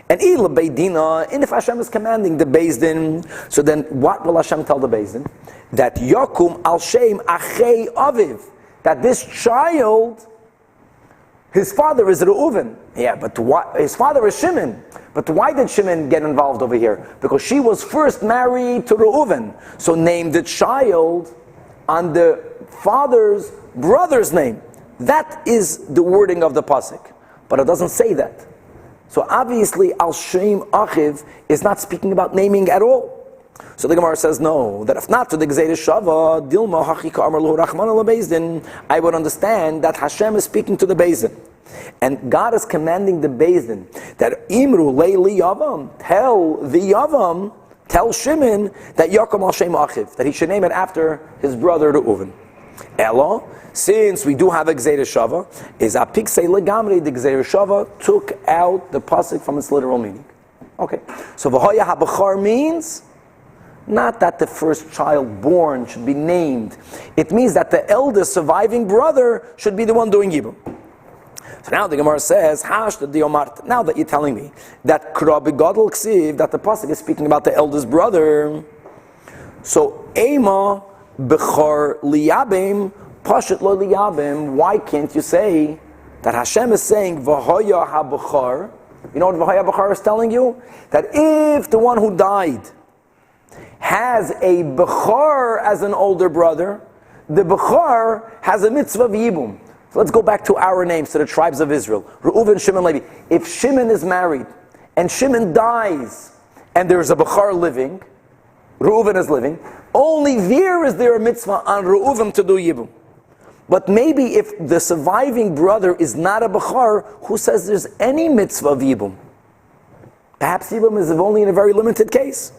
And if Hashem is commanding the Beis Din, so then what will Hashem tell the Beis Din? That Yakum al Shem achei aviv. That this child, his father is Reuven. Yeah, but why, his father is Shimon. But why did Shimon get involved over here? Because she was first married to Reuven. So name the child on the father's brother's name. That is the wording of the pasuk. But it doesn't say that. So obviously Al Shem Achiv is not speaking about naming at all. So the Gemara says no, that if not to the Gzeira Shava, Dilma Hachika Amar Lo Rachmana LeBeis Din, I would understand that Hashem is speaking to the Beis Din. And God is commanding the Beis Din that Imru Leili Yavam, tell Shimon that Yakom Al Shem Achiv, that he should name it after his brother Reuven. Elo, since we do have a Gzeira Shava, is Apiksei Legamri, the Gzeira Shava took out the pasuk from its literal meaning. Okay, so V'hoya HaBechar means not that the first child born should be named. It means that the eldest surviving brother should be the one doing Yibum. So now the Gemara says, now that you're telling me that Kra Begadol Ksiv, that the pasuk is speaking about the eldest brother, so Ema Bechar Liyabim, Pashat Lo Liyabim, why can't you say that Hashem is saying V'hoya HaBechar? You know what V'hoya HaBechar is telling you? That if the one who died has a Bechar as an older brother, the Bechar has a mitzvah of Yibum. So let's go back to our names, to the tribes of Israel. Reuven, Shimon, Levi. If Shimon is married, and Shimon dies, and there's a Bechar living, Reuven is living, only there is there a mitzvah on Reuven to do Yibum. But maybe if the surviving brother is not a Bechar, who says there's any mitzvah of Yibum? Perhaps Yibum is only in a very limited case.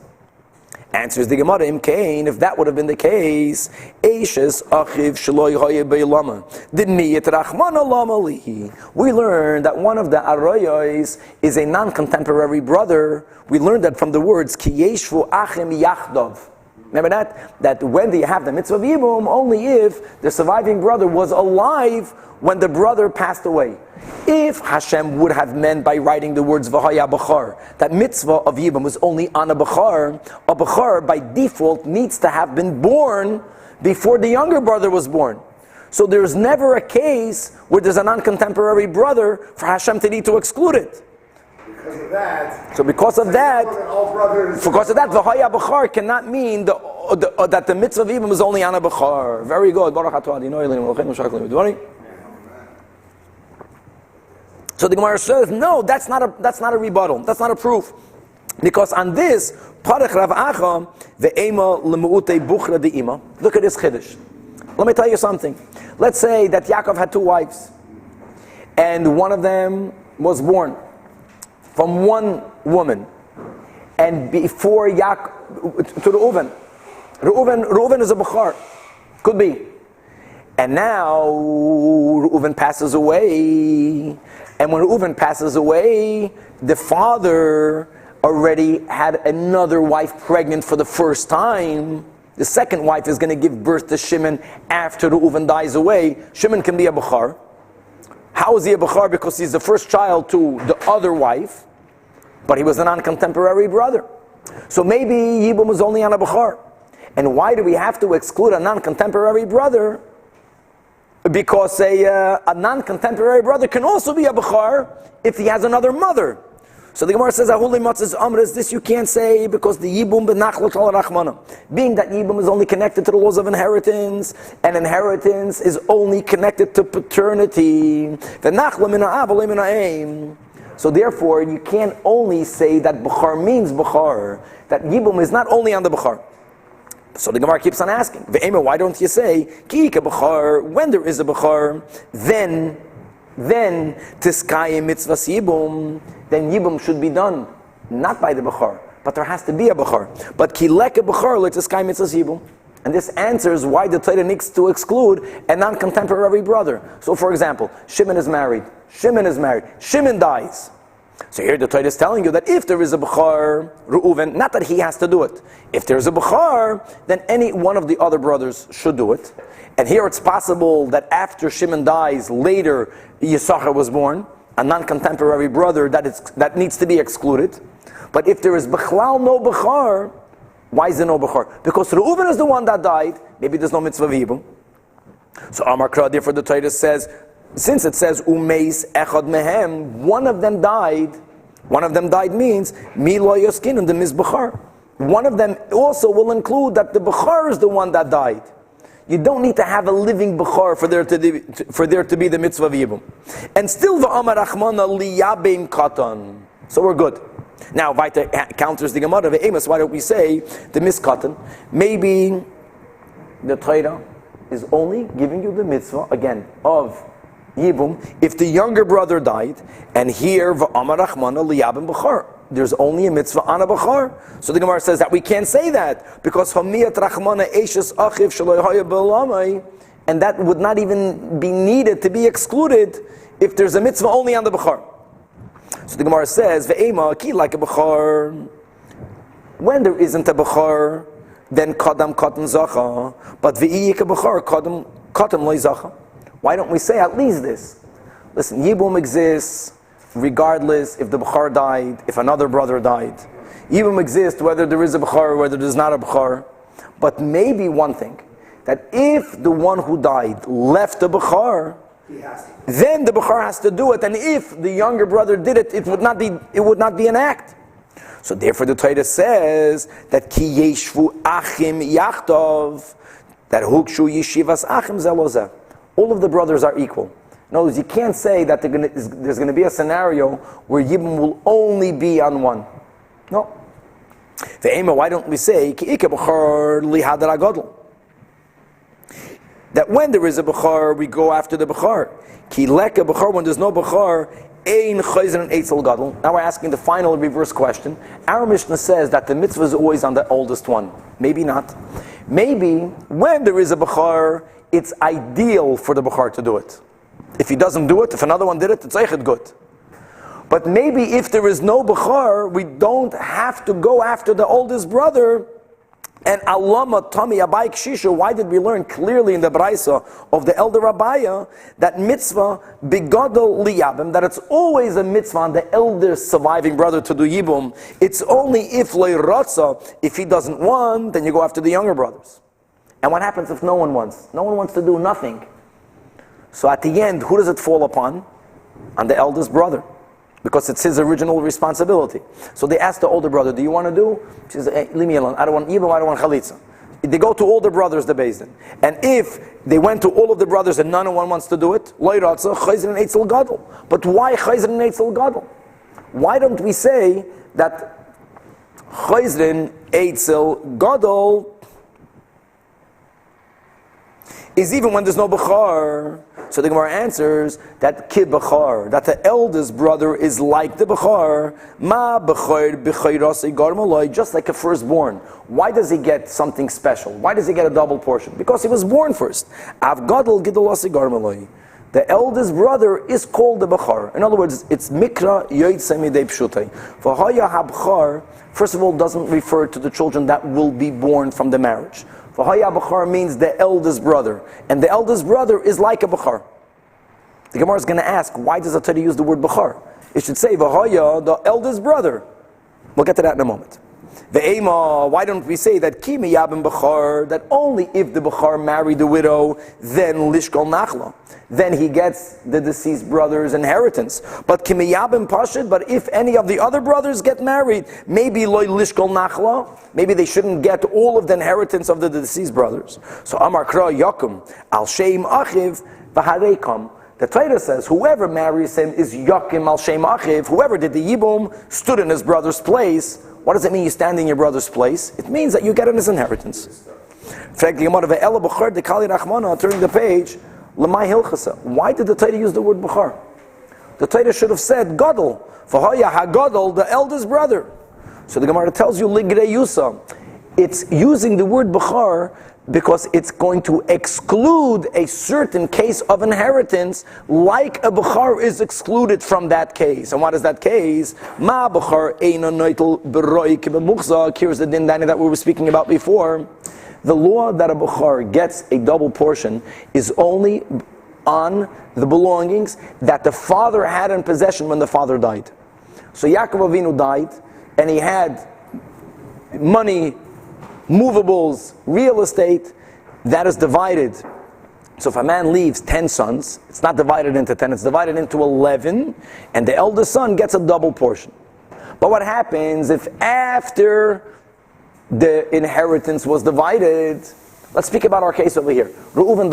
Answers the Gemara, Im Kain, if that would have been the case, Eishes achiv shloi hoye beilama, didniyat rachmana lama lihi. We learned that one of the arroyos is a non-contemporary brother. We learned that from the words ki yeshvu achim yachdov. Remember that? That when do you have the mitzvah of Yibum? Only if the surviving brother was alive when the brother passed away. If Hashem would have meant by writing the words V'haya Bechar, that mitzvah of Yibum was only on a Bechar by default needs to have been born before the younger brother was born. So there's never a case where there's a non-contemporary brother for Hashem to need to exclude it. Because of that. So because of that, V'haya Bechar cannot mean that the mitzvah of Yibum is only on a Bechar. Very good. So the Gemara says, no, that's not a rebuttal. That's not a proof. Because on this, Parech Rav Acha, ve'ema lemu'utei buchra de'ima. Look at this chiddush. Let me tell you something. Let's say that Yaakov had two wives. And one of them was born from one woman. And before Yaakov, to Reuven. Reuven is a Bechar. Could be. And now Reuven passes away. And when Reuven passes away, the father already had another wife pregnant for the first time. The second wife is going to give birth to Shimon after Reuven dies away. Shimon can be a Bechar. How is he a Bechar? Because he's the first child to the other wife, but he was a non-contemporary brother. So maybe Yibum was only on a Bechar. And why do we have to exclude a non-contemporary brother? Because a non-contemporary brother can also be a Bechar if he has another mother. So the Gemara says, "Ahuli matzes amres." This you can't say because the Yibum benachlot al rachmana. Being that Yibum is only connected to the laws of inheritance, and inheritance is only connected to paternity. V'nachla min ha'av v'lo min ha'em. So therefore, you can't only say that Bechar means Bechar. That Yibum is not only on the Bechar. So the Gemara keeps on asking, Ve'ema, why don't you say, Ki ka Bechar, when there is a Bechar, then Tiskayim mitzvah Yibum, then Yibum should be done, not by the Bechar, but there has to be a Bechar. But Ki leka Bechar, let Tiskayim mitzvah Yibum. And this answers why the Torah needs to exclude a non-contemporary brother. So for example, Shimon is married, Shimon dies. So here the Torah is telling you that if there is a Bechar, Reuven, not that he has to do it. If there is a Bechar, then any one of the other brothers should do it. And here it's possible that after Shimon dies, later Yisachar was born, a non-contemporary brother that needs to be excluded. But if there is Bechlal no Bechar, why is there no Bechar? Because Reuven is the one that died, maybe there's no mitzvah v'yibum. So Amar Kra, therefore the Torah says, since it says umeis echad mehem, one of them died means mi lo yoskin and the mizbechar. One of them also will include that the bechar is the one that died. You don't need to have a living bechar for there to be the mitzvah of yibum. And still v'amar achmana liyabim katan. So we're good. Now Vaita counters the Gemara of Amos. Why don't we say the miskatan? Maybe the Torah is only giving you the mitzvah again of Yibum, if the younger brother died, and here v'amar rachmana liyabim b'char, there's only a mitzvah on a b'char. So the Gemara says that we can't say that because hamiyat rachmana eishes achiv shelo haya b'lamai, and that would not even be needed to be excluded if there's a mitzvah only on the b'char. So the Gemara says ve'ema ki like a b'char. When there isn't a b'char, then kadam katan zacha, but ve'iyik a b'char kadam loy zacha. Why don't we say at least this? Listen, Yibum exists regardless if the Bechar died, if another brother died. Yibum exists whether there is a Bechar or whether there's not a Bechar. But maybe one thing, that if the one who died left the Bechar, then the Bechar has to do it. And if the younger brother did it, it would not be an act. So therefore the Torah says that Ki yeshvu achim yachtov, that hukshu yeshivas achim zelozeh. All of the brothers are equal. In other words, you can't say that there's going to be a scenario where Yibum will only be on one. No. Why don't we say, that when there is a Bechar, we go after the Bechar. Ki leka Bechar, when there's no Bechar, ein chayzer and eitzel gadol. Now we're asking the final reverse question. Our Mishnah says that the mitzvah is always on the oldest one. Maybe not. Maybe when there is a Bechar, it's ideal for the Bechar to do it. If he doesn't do it, if another one did it, it's eichet good. But maybe if there is no Bechar, we don't have to go after the oldest brother. And Alama Tami Abai Kshisha, why did we learn clearly in the Braisa of the elder Abaya that mitzvah bigadol liyabim, that it's always a mitzvah on the elder surviving brother to do yibum. It's only if loy ratza, if he doesn't want, then you go after the younger brothers. And what happens if no one wants? No one wants to do nothing. So at the end, who does it fall upon? On the eldest brother. Because it's his original responsibility. So they ask the older brother, do you want to do? She says, hey, leave me alone. I don't want Yibam, I don't want Chalitza. They go to all the brothers, the Beis Din. And if they went to all of the brothers and none of one wants to do it, Lo Yiratza, Chayzer and Eitzel Gadol. But why Chayzer and Eitzel Gadol? Why don't we say that Chayzer and Eitzel Gadol is even when there's no Bechar? So the Gemara answers that Ki Bechar, that the eldest brother is like the Bechar, Ma Bechar Bechirasi Garmaloi, just like a firstborn. Why does he get something special? Why does he get a double portion? Because he was born first. Av Gadol Gidolasi Garmaloi. The eldest brother is called the Bechar. In other words, it's Mikra Yoytze Midei Pshutai. V'haya HaBechar, first of all, doesn't refer to the children that will be born from the marriage. V'haya Bechar means the eldest brother. And the eldest brother is like a Bechar. The Gemara is going to ask, why does the Torah use the word Bechar? It should say, V'haya, the eldest brother. We'll get to that in a moment. Ve'ema, why don't we say that Ki miyabim Bechar, that only if the Bechar married the widow, then Lishkol Nachla. Then he gets the deceased brother's inheritance. But Ki miyabim Pashid, but if any of the other brothers get married, maybe Loy Lishkol Nachla, maybe they shouldn't get all of the inheritance of the deceased brothers. So Amar Kra Yakum, Al Shem Achiv, V'hareikam. The Torah says, whoever marries him is Yakim Al Shem Achiv, whoever did the Yibum stood in his brother's place. What does it mean you stand in your brother's place? It means that you get in his inheritance. Turning the page, why did the Torah use the word Bechar? The Torah should have said Gadol, V'haya HaGadol, the eldest brother. So the Gemara tells you Ligrei Yusa. It's using the word Bechar because it's going to exclude a certain case of inheritance, like a Bechar is excluded from that case. And what is that case? Ma Bechar eina noitel beroi kibemuchzak. Here's the din that we were speaking about before. The law that a Bechar gets a double portion is only on the belongings that the father had in possession when the father died. So Yaakov Avinu died, and he had money, movables, real estate, that is divided. So if a man leaves 10 sons, it's not divided into 10, it's divided into 11, and the eldest son gets a double portion. But what happens if after the inheritance was divided, let's speak about our case over here. Reuven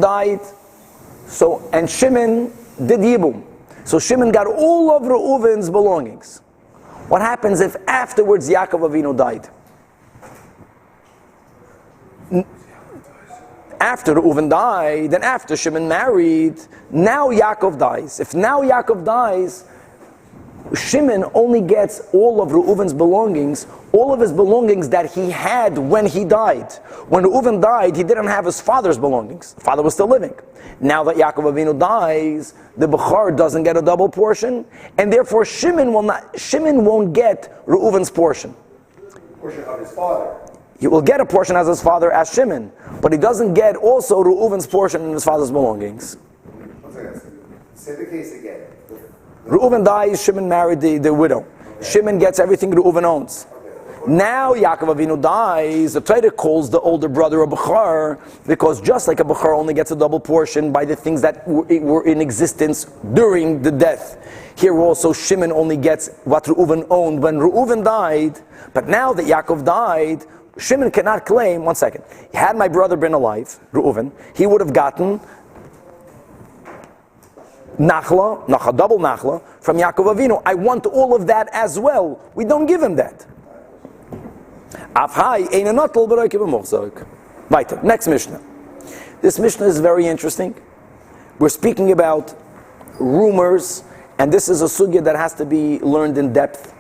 died. So, and Shimon did Yibum. So Shimon got all of Reuven's belongings. What happens if afterwards Yaakov Avinu died? After Reuven died, then after Shimon married, now Yaakov dies. If now Yaakov dies, Shimon only gets all of Reuven's belongings, all of his belongings that he had when he died. When Reuven died, he didn't have his father's belongings. The father was still living. Now that Yaakov Avinu dies, the Bechar doesn't get a double portion, and therefore Shimon won't get Reuven's portion. Portion of his father. He will get a portion as his father as Shimon, but he doesn't get also Reuven's portion in his father's belongings. Say the case again. Reuven dies, Shimon married the widow. Shimon gets everything Reuven owns. Now Yaakov Avinu dies, the Torah calls the older brother a Bechar, because just like a Bechar only gets a double portion by the things that were in existence during the death, here also Shimon only gets what Reuven owned when Reuven died. But now that Yaakov died, Shimon cannot claim, one second, had my brother been alive, Reuven, he would have gotten Nachla, double Nachla, from Yaakov Avinu. I want all of that as well. We don't give him that. Next Mishnah. This Mishnah is very interesting. We're speaking about rumors, and this is a sugya that has to be learned in depth.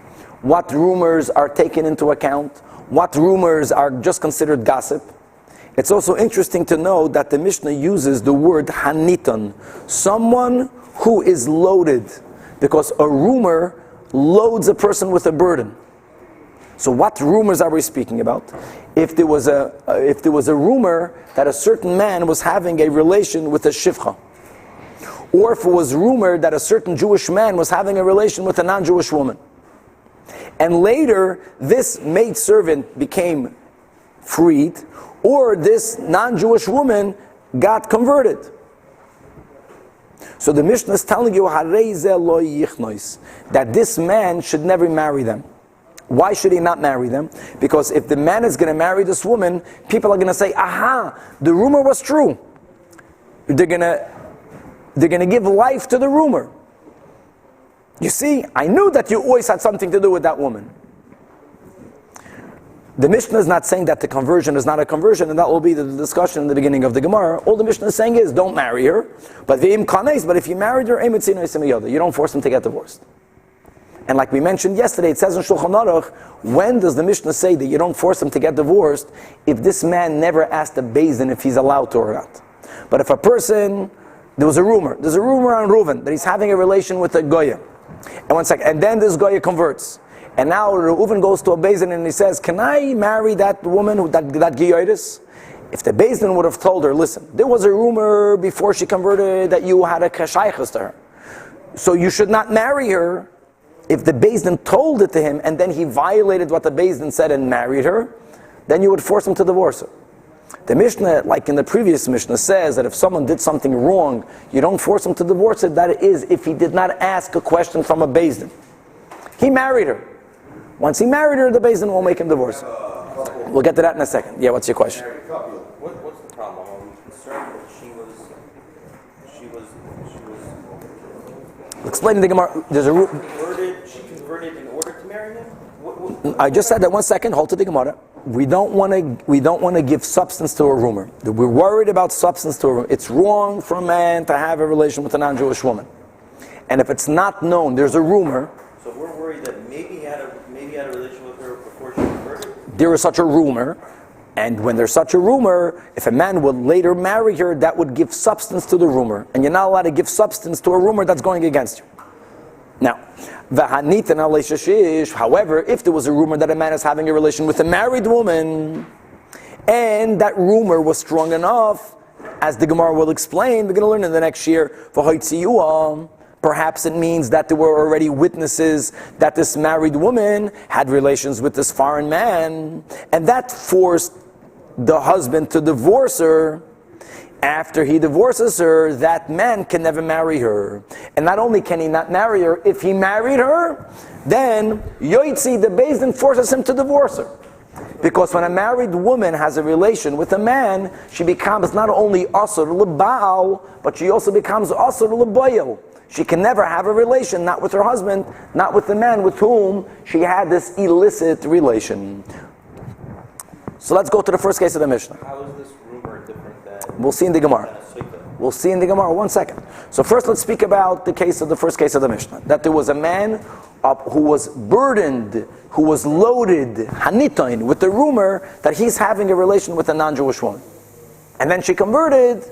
What rumors are taken into account? What rumors are just considered gossip? It's also interesting to know that the Mishnah uses the word haniton, someone who is loaded, because a rumor loads a person with a burden. So what rumors are we speaking about? If there was a rumor that a certain man was having a relation with a shivcha, or if it was rumored that a certain Jewish man was having a relation with a non-Jewish woman, and later this maidservant became freed, or this non-Jewish woman got converted. So the Mishnah is telling you that this man should never marry them. Why should he not marry them? Because if the man is going to marry this woman, people are going to say, aha, the rumor was true. They're going to give life to the rumor. You see, I knew that you always had something to do with that woman. The Mishnah is not saying that the conversion is not a conversion, and that will be the discussion in the beginning of the Gemara. All the Mishnah is saying is, don't marry her. But if you married her, you don't force him to get divorced. And like we mentioned yesterday, it says in Shulchan Aruch, when does the Mishnah say that you don't force him to get divorced if this man never asked the Beis Din if he's allowed to or not? But if a person, there's a rumor on Reuven that he's having a relation with a Goya. And then this Goya converts. And now Reuven goes to a Beis Din and he says, can I marry that woman, that Giyotis? If the Beis Din would have told her, listen, there was a rumor before she converted that you had a kashaychus to her, so you should not marry her. If the Beis Din told it to him and then he violated what the Beis Din said and married her, then you would force him to divorce her. The Mishnah, like in the previous Mishnah, says that if someone did something wrong, you don't force him to divorce it. That is, if he did not ask a question from a Beis Din. He married her. Once he married her, the Beis Din won't make him divorce her. We'll get to that in a second. Yeah, what's your question? What's the problem? Are we concerned that she was Explain the Gemara. There's she converted in order to marry him? I just said that 1 second. Hold to the Gemara. We don't want to give substance to a rumor. We're worried about substance to a rumor. It's wrong for a man to have a relation with a non-Jewish woman. And if it's not known, there's a rumor. So we're worried that maybe he had a relation with her before she converted? There is such a rumor. And when there's such a rumor, if a man would later marry her, that would give substance to the rumor. And you're not allowed to give substance to a rumor that's going against you. Now, however, if there was a rumor that a man is having a relation with a married woman, and that rumor was strong enough, as the Gemara will explain, we're going to learn in the next year, perhaps it means that there were already witnesses that this married woman had relations with this foreign man, and that forced the husband to divorce her. After he divorces her, that man can never marry her. And not only can he not marry her, if he married her, then Yoitzi, the Beis Din, forces him to divorce her. Because when a married woman has a relation with a man, she becomes not only asur l'baal, but she also becomes asur l'boyel. She can never have a relation, not with her husband, not with the man with whom she had this illicit relation. So let's go to the first case of the Mishnah. How is this rumor different than... We'll see in the Gemara. We'll see in the Gemara. 1 second. So first let's speak about the first case of the Mishnah. That there was a man who was burdened, who was loaded, hanitain, with the rumor that he's having a relation with a non-Jewish woman. And then she converted.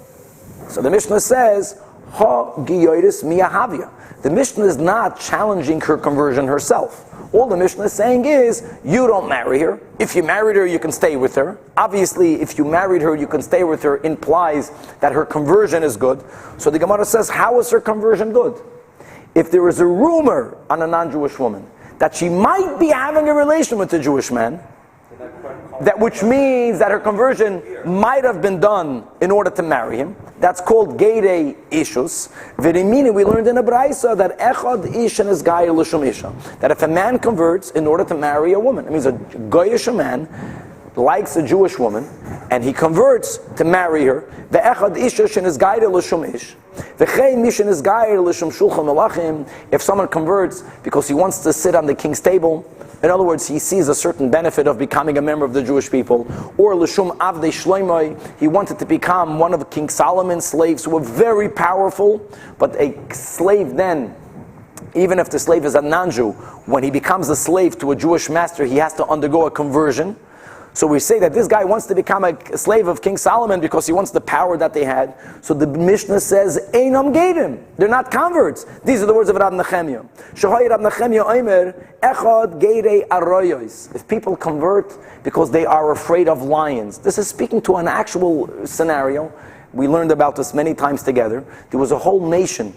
So the Mishnah says, Ha giyoris miyahavia. The Mishnah is not challenging her conversion herself. All the Mishnah is saying is, you don't marry her. If you married her, you can stay with her. Obviously, if you married her, you can stay with her, implies that her conversion is good. So the Gemara says, how is her conversion good? If there is a rumor on a non-Jewish woman that she might be having a relation with a Jewish man, that which means that her conversion might have been done in order to marry him. That's called Geirei Ishus. V'rimini, we learned in a Braisa that Echad Ish and his Gair L'Shum Isha. That if a man converts in order to marry a woman, it means a Goyish man likes a Jewish woman, and he converts to marry her. Ve'echad Ish and his Gair L'Shum Ish. V'chein Mish and his Gair L'Shum Shulchan Melachim. If someone converts because he wants to sit on the king's table, In other words, he sees a certain benefit of becoming a member of the Jewish people. Or L'shum Avdei Shloimei, he wanted to become one of King Solomon's slaves who were very powerful, but a slave then, even if the slave is a non-Jew, when he becomes a slave to a Jewish master, he has to undergo a conversion. So we say that this guy wants to become a slave of King Solomon because he wants the power that they had. So the Mishnah says, Einam Gedim. They're not converts. These are the words of Rab Nechemia. Shohay Rab Nechemia Omer, Echad Geirei Arroyos. If people convert because they are afraid of lions. This is speaking to an actual scenario. We learned about this many times together. There was a whole nation,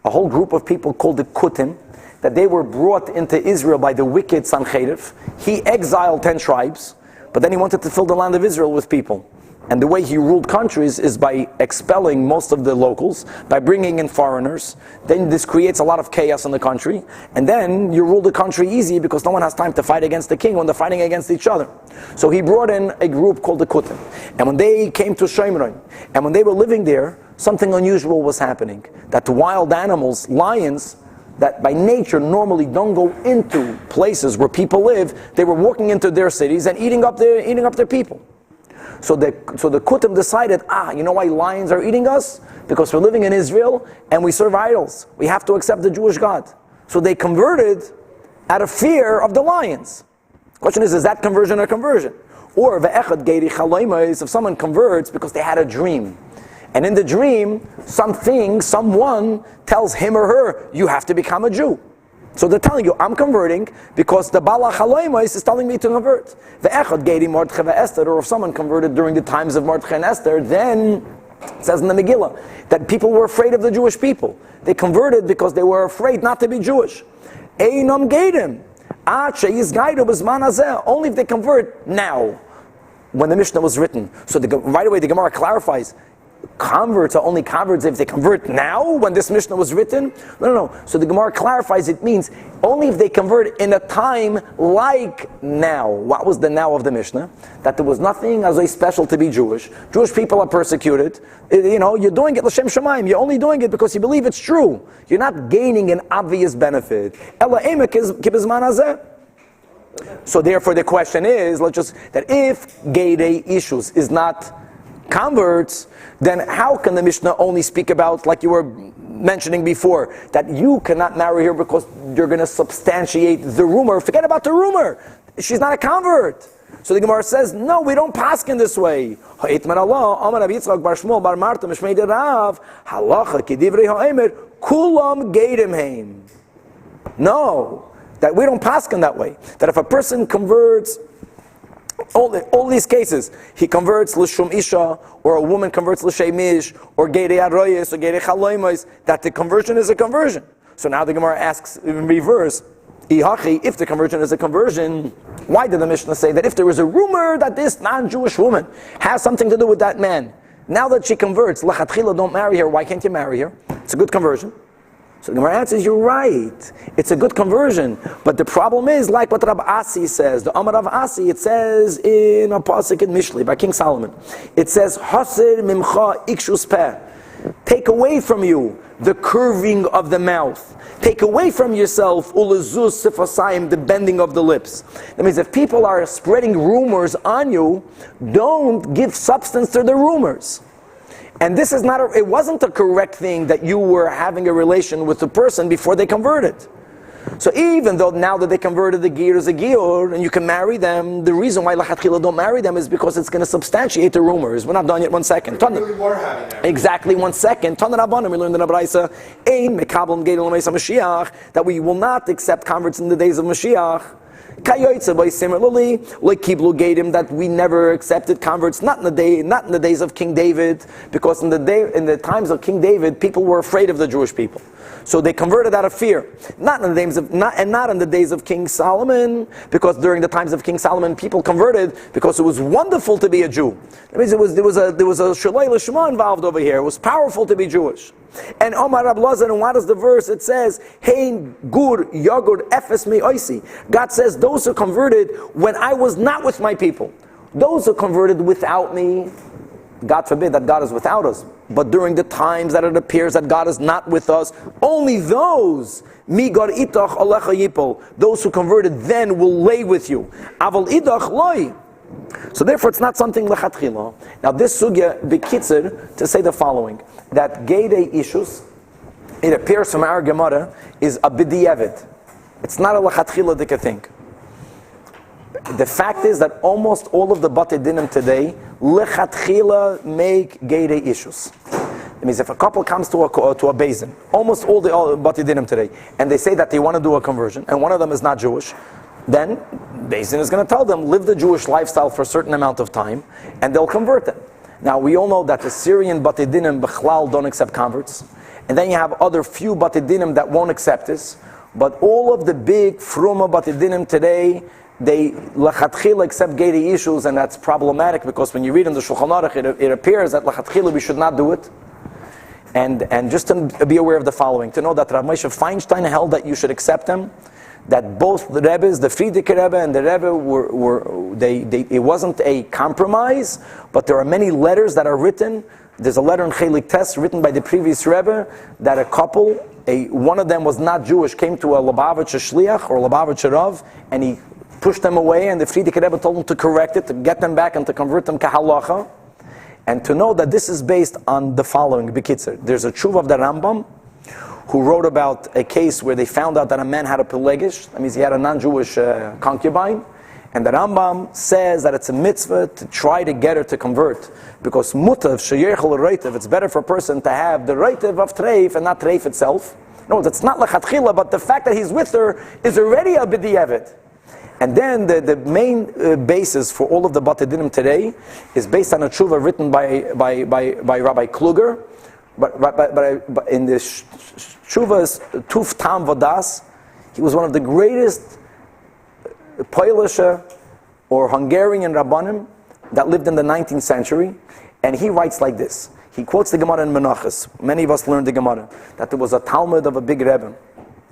a whole group of people called the Kutim, that they were brought into Israel by the wicked Sancheriv. He exiled 10 tribes. But then he wanted to fill the land of Israel with people. And the way he ruled countries is by expelling most of the locals, by bringing in foreigners. Then this creates a lot of chaos in the country. And then you rule the country easy because no one has time to fight against the king when they're fighting against each other. So he brought in a group called the Kutim. And when they came to Shomron, and when they were living there, something unusual was happening. That the wild animals, lions, that by nature normally don't go into places where people live, they were walking into their cities and eating up their people. So the Kutim decided, you know why lions are eating us? Because we're living in Israel and we serve idols. We have to accept the Jewish God. So they converted out of fear of the lions. Question is that conversion or conversion? Or if someone converts because they had a dream. And in the dream, someone tells him or her, you have to become a Jew. So they're telling you, I'm converting because the Bala Chaloimais is telling me to convert. Or if someone converted during the times of Mordechai and Esther, then it says in the Megillah that people were afraid of the Jewish people. They converted because they were afraid not to be Jewish. Einam Gedim. Only if they convert now, when the Mishnah was written. So right away the Gemara clarifies, converts are only converts if they convert now, when this Mishnah was written? No. So the Gemara clarifies it means only if they convert in a time like now. What was the now of the Mishnah? That there was nothing as a special to be Jewish. Jewish people are persecuted. You're doing it l'shem shamayim. You're only doing it because you believe it's true. You're not gaining an obvious benefit. Ela emek kibizman hazeh. So therefore the question is, that if Geirei issues is not converts, then how can the Mishnah only speak about, like you were mentioning before, that you cannot marry her because you're going to substantiate the rumor? Forget about the rumor. She's not a convert. So the Gemara says, no, we don't paskin this way. No, that we don't paskin that way. That if a person converts, all these cases, he converts l'shum isha, or a woman converts l'shemish, or geirei arroyes, or geirei chaloimos, that the conversion is a conversion. So now the Gemara asks in reverse, if the conversion is a conversion, why did the Mishnah say that if there is a rumor that this non-Jewish woman has something to do with that man, now that she converts, lachatchila, don't marry her, why can't you marry her? It's a good conversion. So the Gemara answers, you're right. It's a good conversion. But the problem is, like what Rab Asi says, the Amar Rav Asi, it says in a pasuk in Mishli, by King Solomon, it says, Haser mimcha ikshus peh. Take away from you the curving of the mouth. Take away from yourself ulazuz sifasayim, the bending of the lips. That means if people are spreading rumors on you, don't give substance to the rumors. And this is it wasn't a correct thing that you were having a relation with the person before they converted. So even though now that they converted, the giyur is a giyur, and you can marry them, the reason why lachatchila don't marry them is because it's going to substantiate the rumors. We're not done yet, 1 second. We really were having that. Exactly, 1 second. Tana Rabbanim, we learned in the Braisa, ein mekabel geirei l'meisa Mashiach, that we will not accept converts in the days of Mashiach. Similarly, like Kiblu Gadim, that we never accepted converts, not in the days of King David, because in the times of King David, people were afraid of the Jewish people. So they converted out of fear. Not in the days of King Solomon, because during the times of King Solomon, people converted because it was wonderful to be a Jew. That means there was a Shalei Lishma involved over here. It was powerful to be Jewish. And Omar Rab Lazar, and what is the verse? It says, Hein gur yagur efes mi oisi. God says, those who converted when I was not with my people. Those who converted without me, God forbid that God is without us, but during the times that it appears that God is not with us, only those Migar itach alecha yipol, those who converted then will lay with you. Aval idach loy. So therefore it's not something lechatchila. Now this sugya bekitzer to say the following, that Geidei issues, it appears from our Gemara, is a b'di'evet. It's not a lechatchila dika thing. The fact is that almost all of the Batei Dinim today lechatchila make Geidei issues. It means if a couple comes to a basin, almost all the Batei Dinim today, and they say that they want to do a conversion, and one of them is not Jewish, then Basin is going to tell them, live the Jewish lifestyle for a certain amount of time, and they'll convert them. Now we all know that the Syrian Batei Dinim Bechlal don't accept converts, and then you have other few Batei Dinim that won't accept this, but all of the big Fruma Batei Dinim today, they lechatchila accept Geidei issues, and that's problematic because when you read in the Shulchan Aruch, it appears that lechatchila we should not do it. And just to be aware of the following, to know that Rav Moshe Feinstein held that you should accept them, that both the Rebbes, the Frierdiker Rebbe and the Rebbe it wasn't a compromise, but there are many letters that are written. There's a letter in Chelik Tes written by the previous Rebbe that a couple, one of them was not Jewish, came to a Lubavitcher Shliach or Lubavitcher Rav, and he pushed them away, and the Frierdiker Rebbe told him to correct it, to get them back and to convert them kahalacha. And to know that this is based on the following, Bekitzer. There's a tshuva of the Rambam, who wrote about a case where they found out that a man had a pelegish, that means he had a non-Jewish concubine, and the Rambam says that it's a mitzvah to try to get her to convert, because mutav sheyechel reitiv, it's better for a person to have the reitiv of treif and not treif itself. No, it's not lechatchila, but the fact that he's with her is already a b'di'evet. And then the main basis for all of the Batei Dinim today is based on a tshuva written by Rabbi Kluger, but in the tshuva's Tuf Tam Vadas, he was one of the greatest Polish or Hungarian Rabbanim that lived in the 19th century, and he writes like this. He quotes the Gemara in Menachos. Many of us learned the Gemara, that there was a Talmud of a big Rebbe.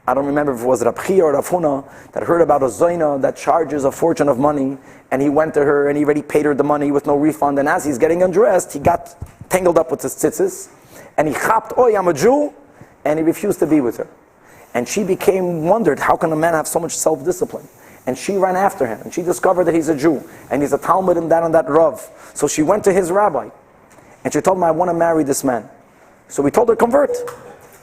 I don't remember if it was Rab Chia or Rav Huna that heard about a Zoyna that charges a fortune of money, and he went to her and he already paid her the money with no refund, and as he's getting undressed, he got tangled up with his tzitzis, and he chapped, "Oi, I'm a Jew," and he refused to be with her. And she wondered, how can a man have so much self-discipline? And she ran after him, and she discovered that he's a Jew, and he's a Talmud and that Rav. So she went to his rabbi, and she told him, "I want to marry this man." So we told her, convert.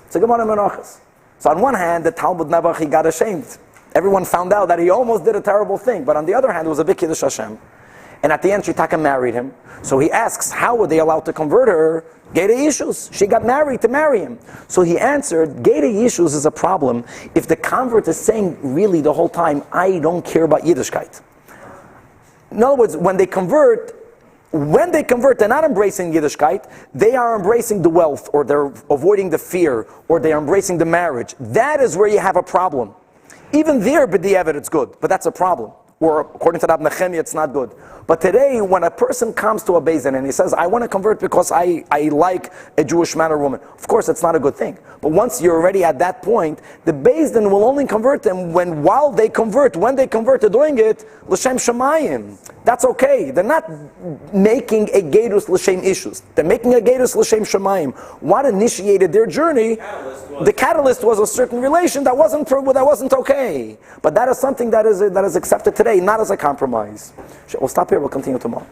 It's a Gemara Menachos. So on one hand, the Talmud Nebuch, he got ashamed. Everyone found out that he almost did a terrible thing. But on the other hand, it was a big Kiddush Hashem. And at the end, Shitaka married him. So he asks, how were they allowed to convert her? Geidei issues. She got married to marry him. So he answered, Geidei issues is a problem if the convert is saying really the whole time, I don't care about Yiddishkeit. In other words, when they convert, they're not embracing Yiddishkeit, they are embracing the wealth, or they're avoiding the fear, or they're embracing the marriage. That is where you have a problem. Even there, b'di'evet, it's good, but that's a problem. Or according to Rab Nechemia, it's not good. But today, when a person comes to a Beis Din and he says, I want to convert because I like a Jewish man or woman, of course it's not a good thing. But once you're already at that point, the Beis Din will only convert them when they convert, they're doing it, l'shem shemayim. That's okay. They're not making a gerus l'shem issues. They're making a gerus l'shem shemayim. What initiated their journey? The catalyst was a certain relation that wasn't okay. But that is something that is accepted today, not as a compromise. We'll stop here. We'll continue tomorrow.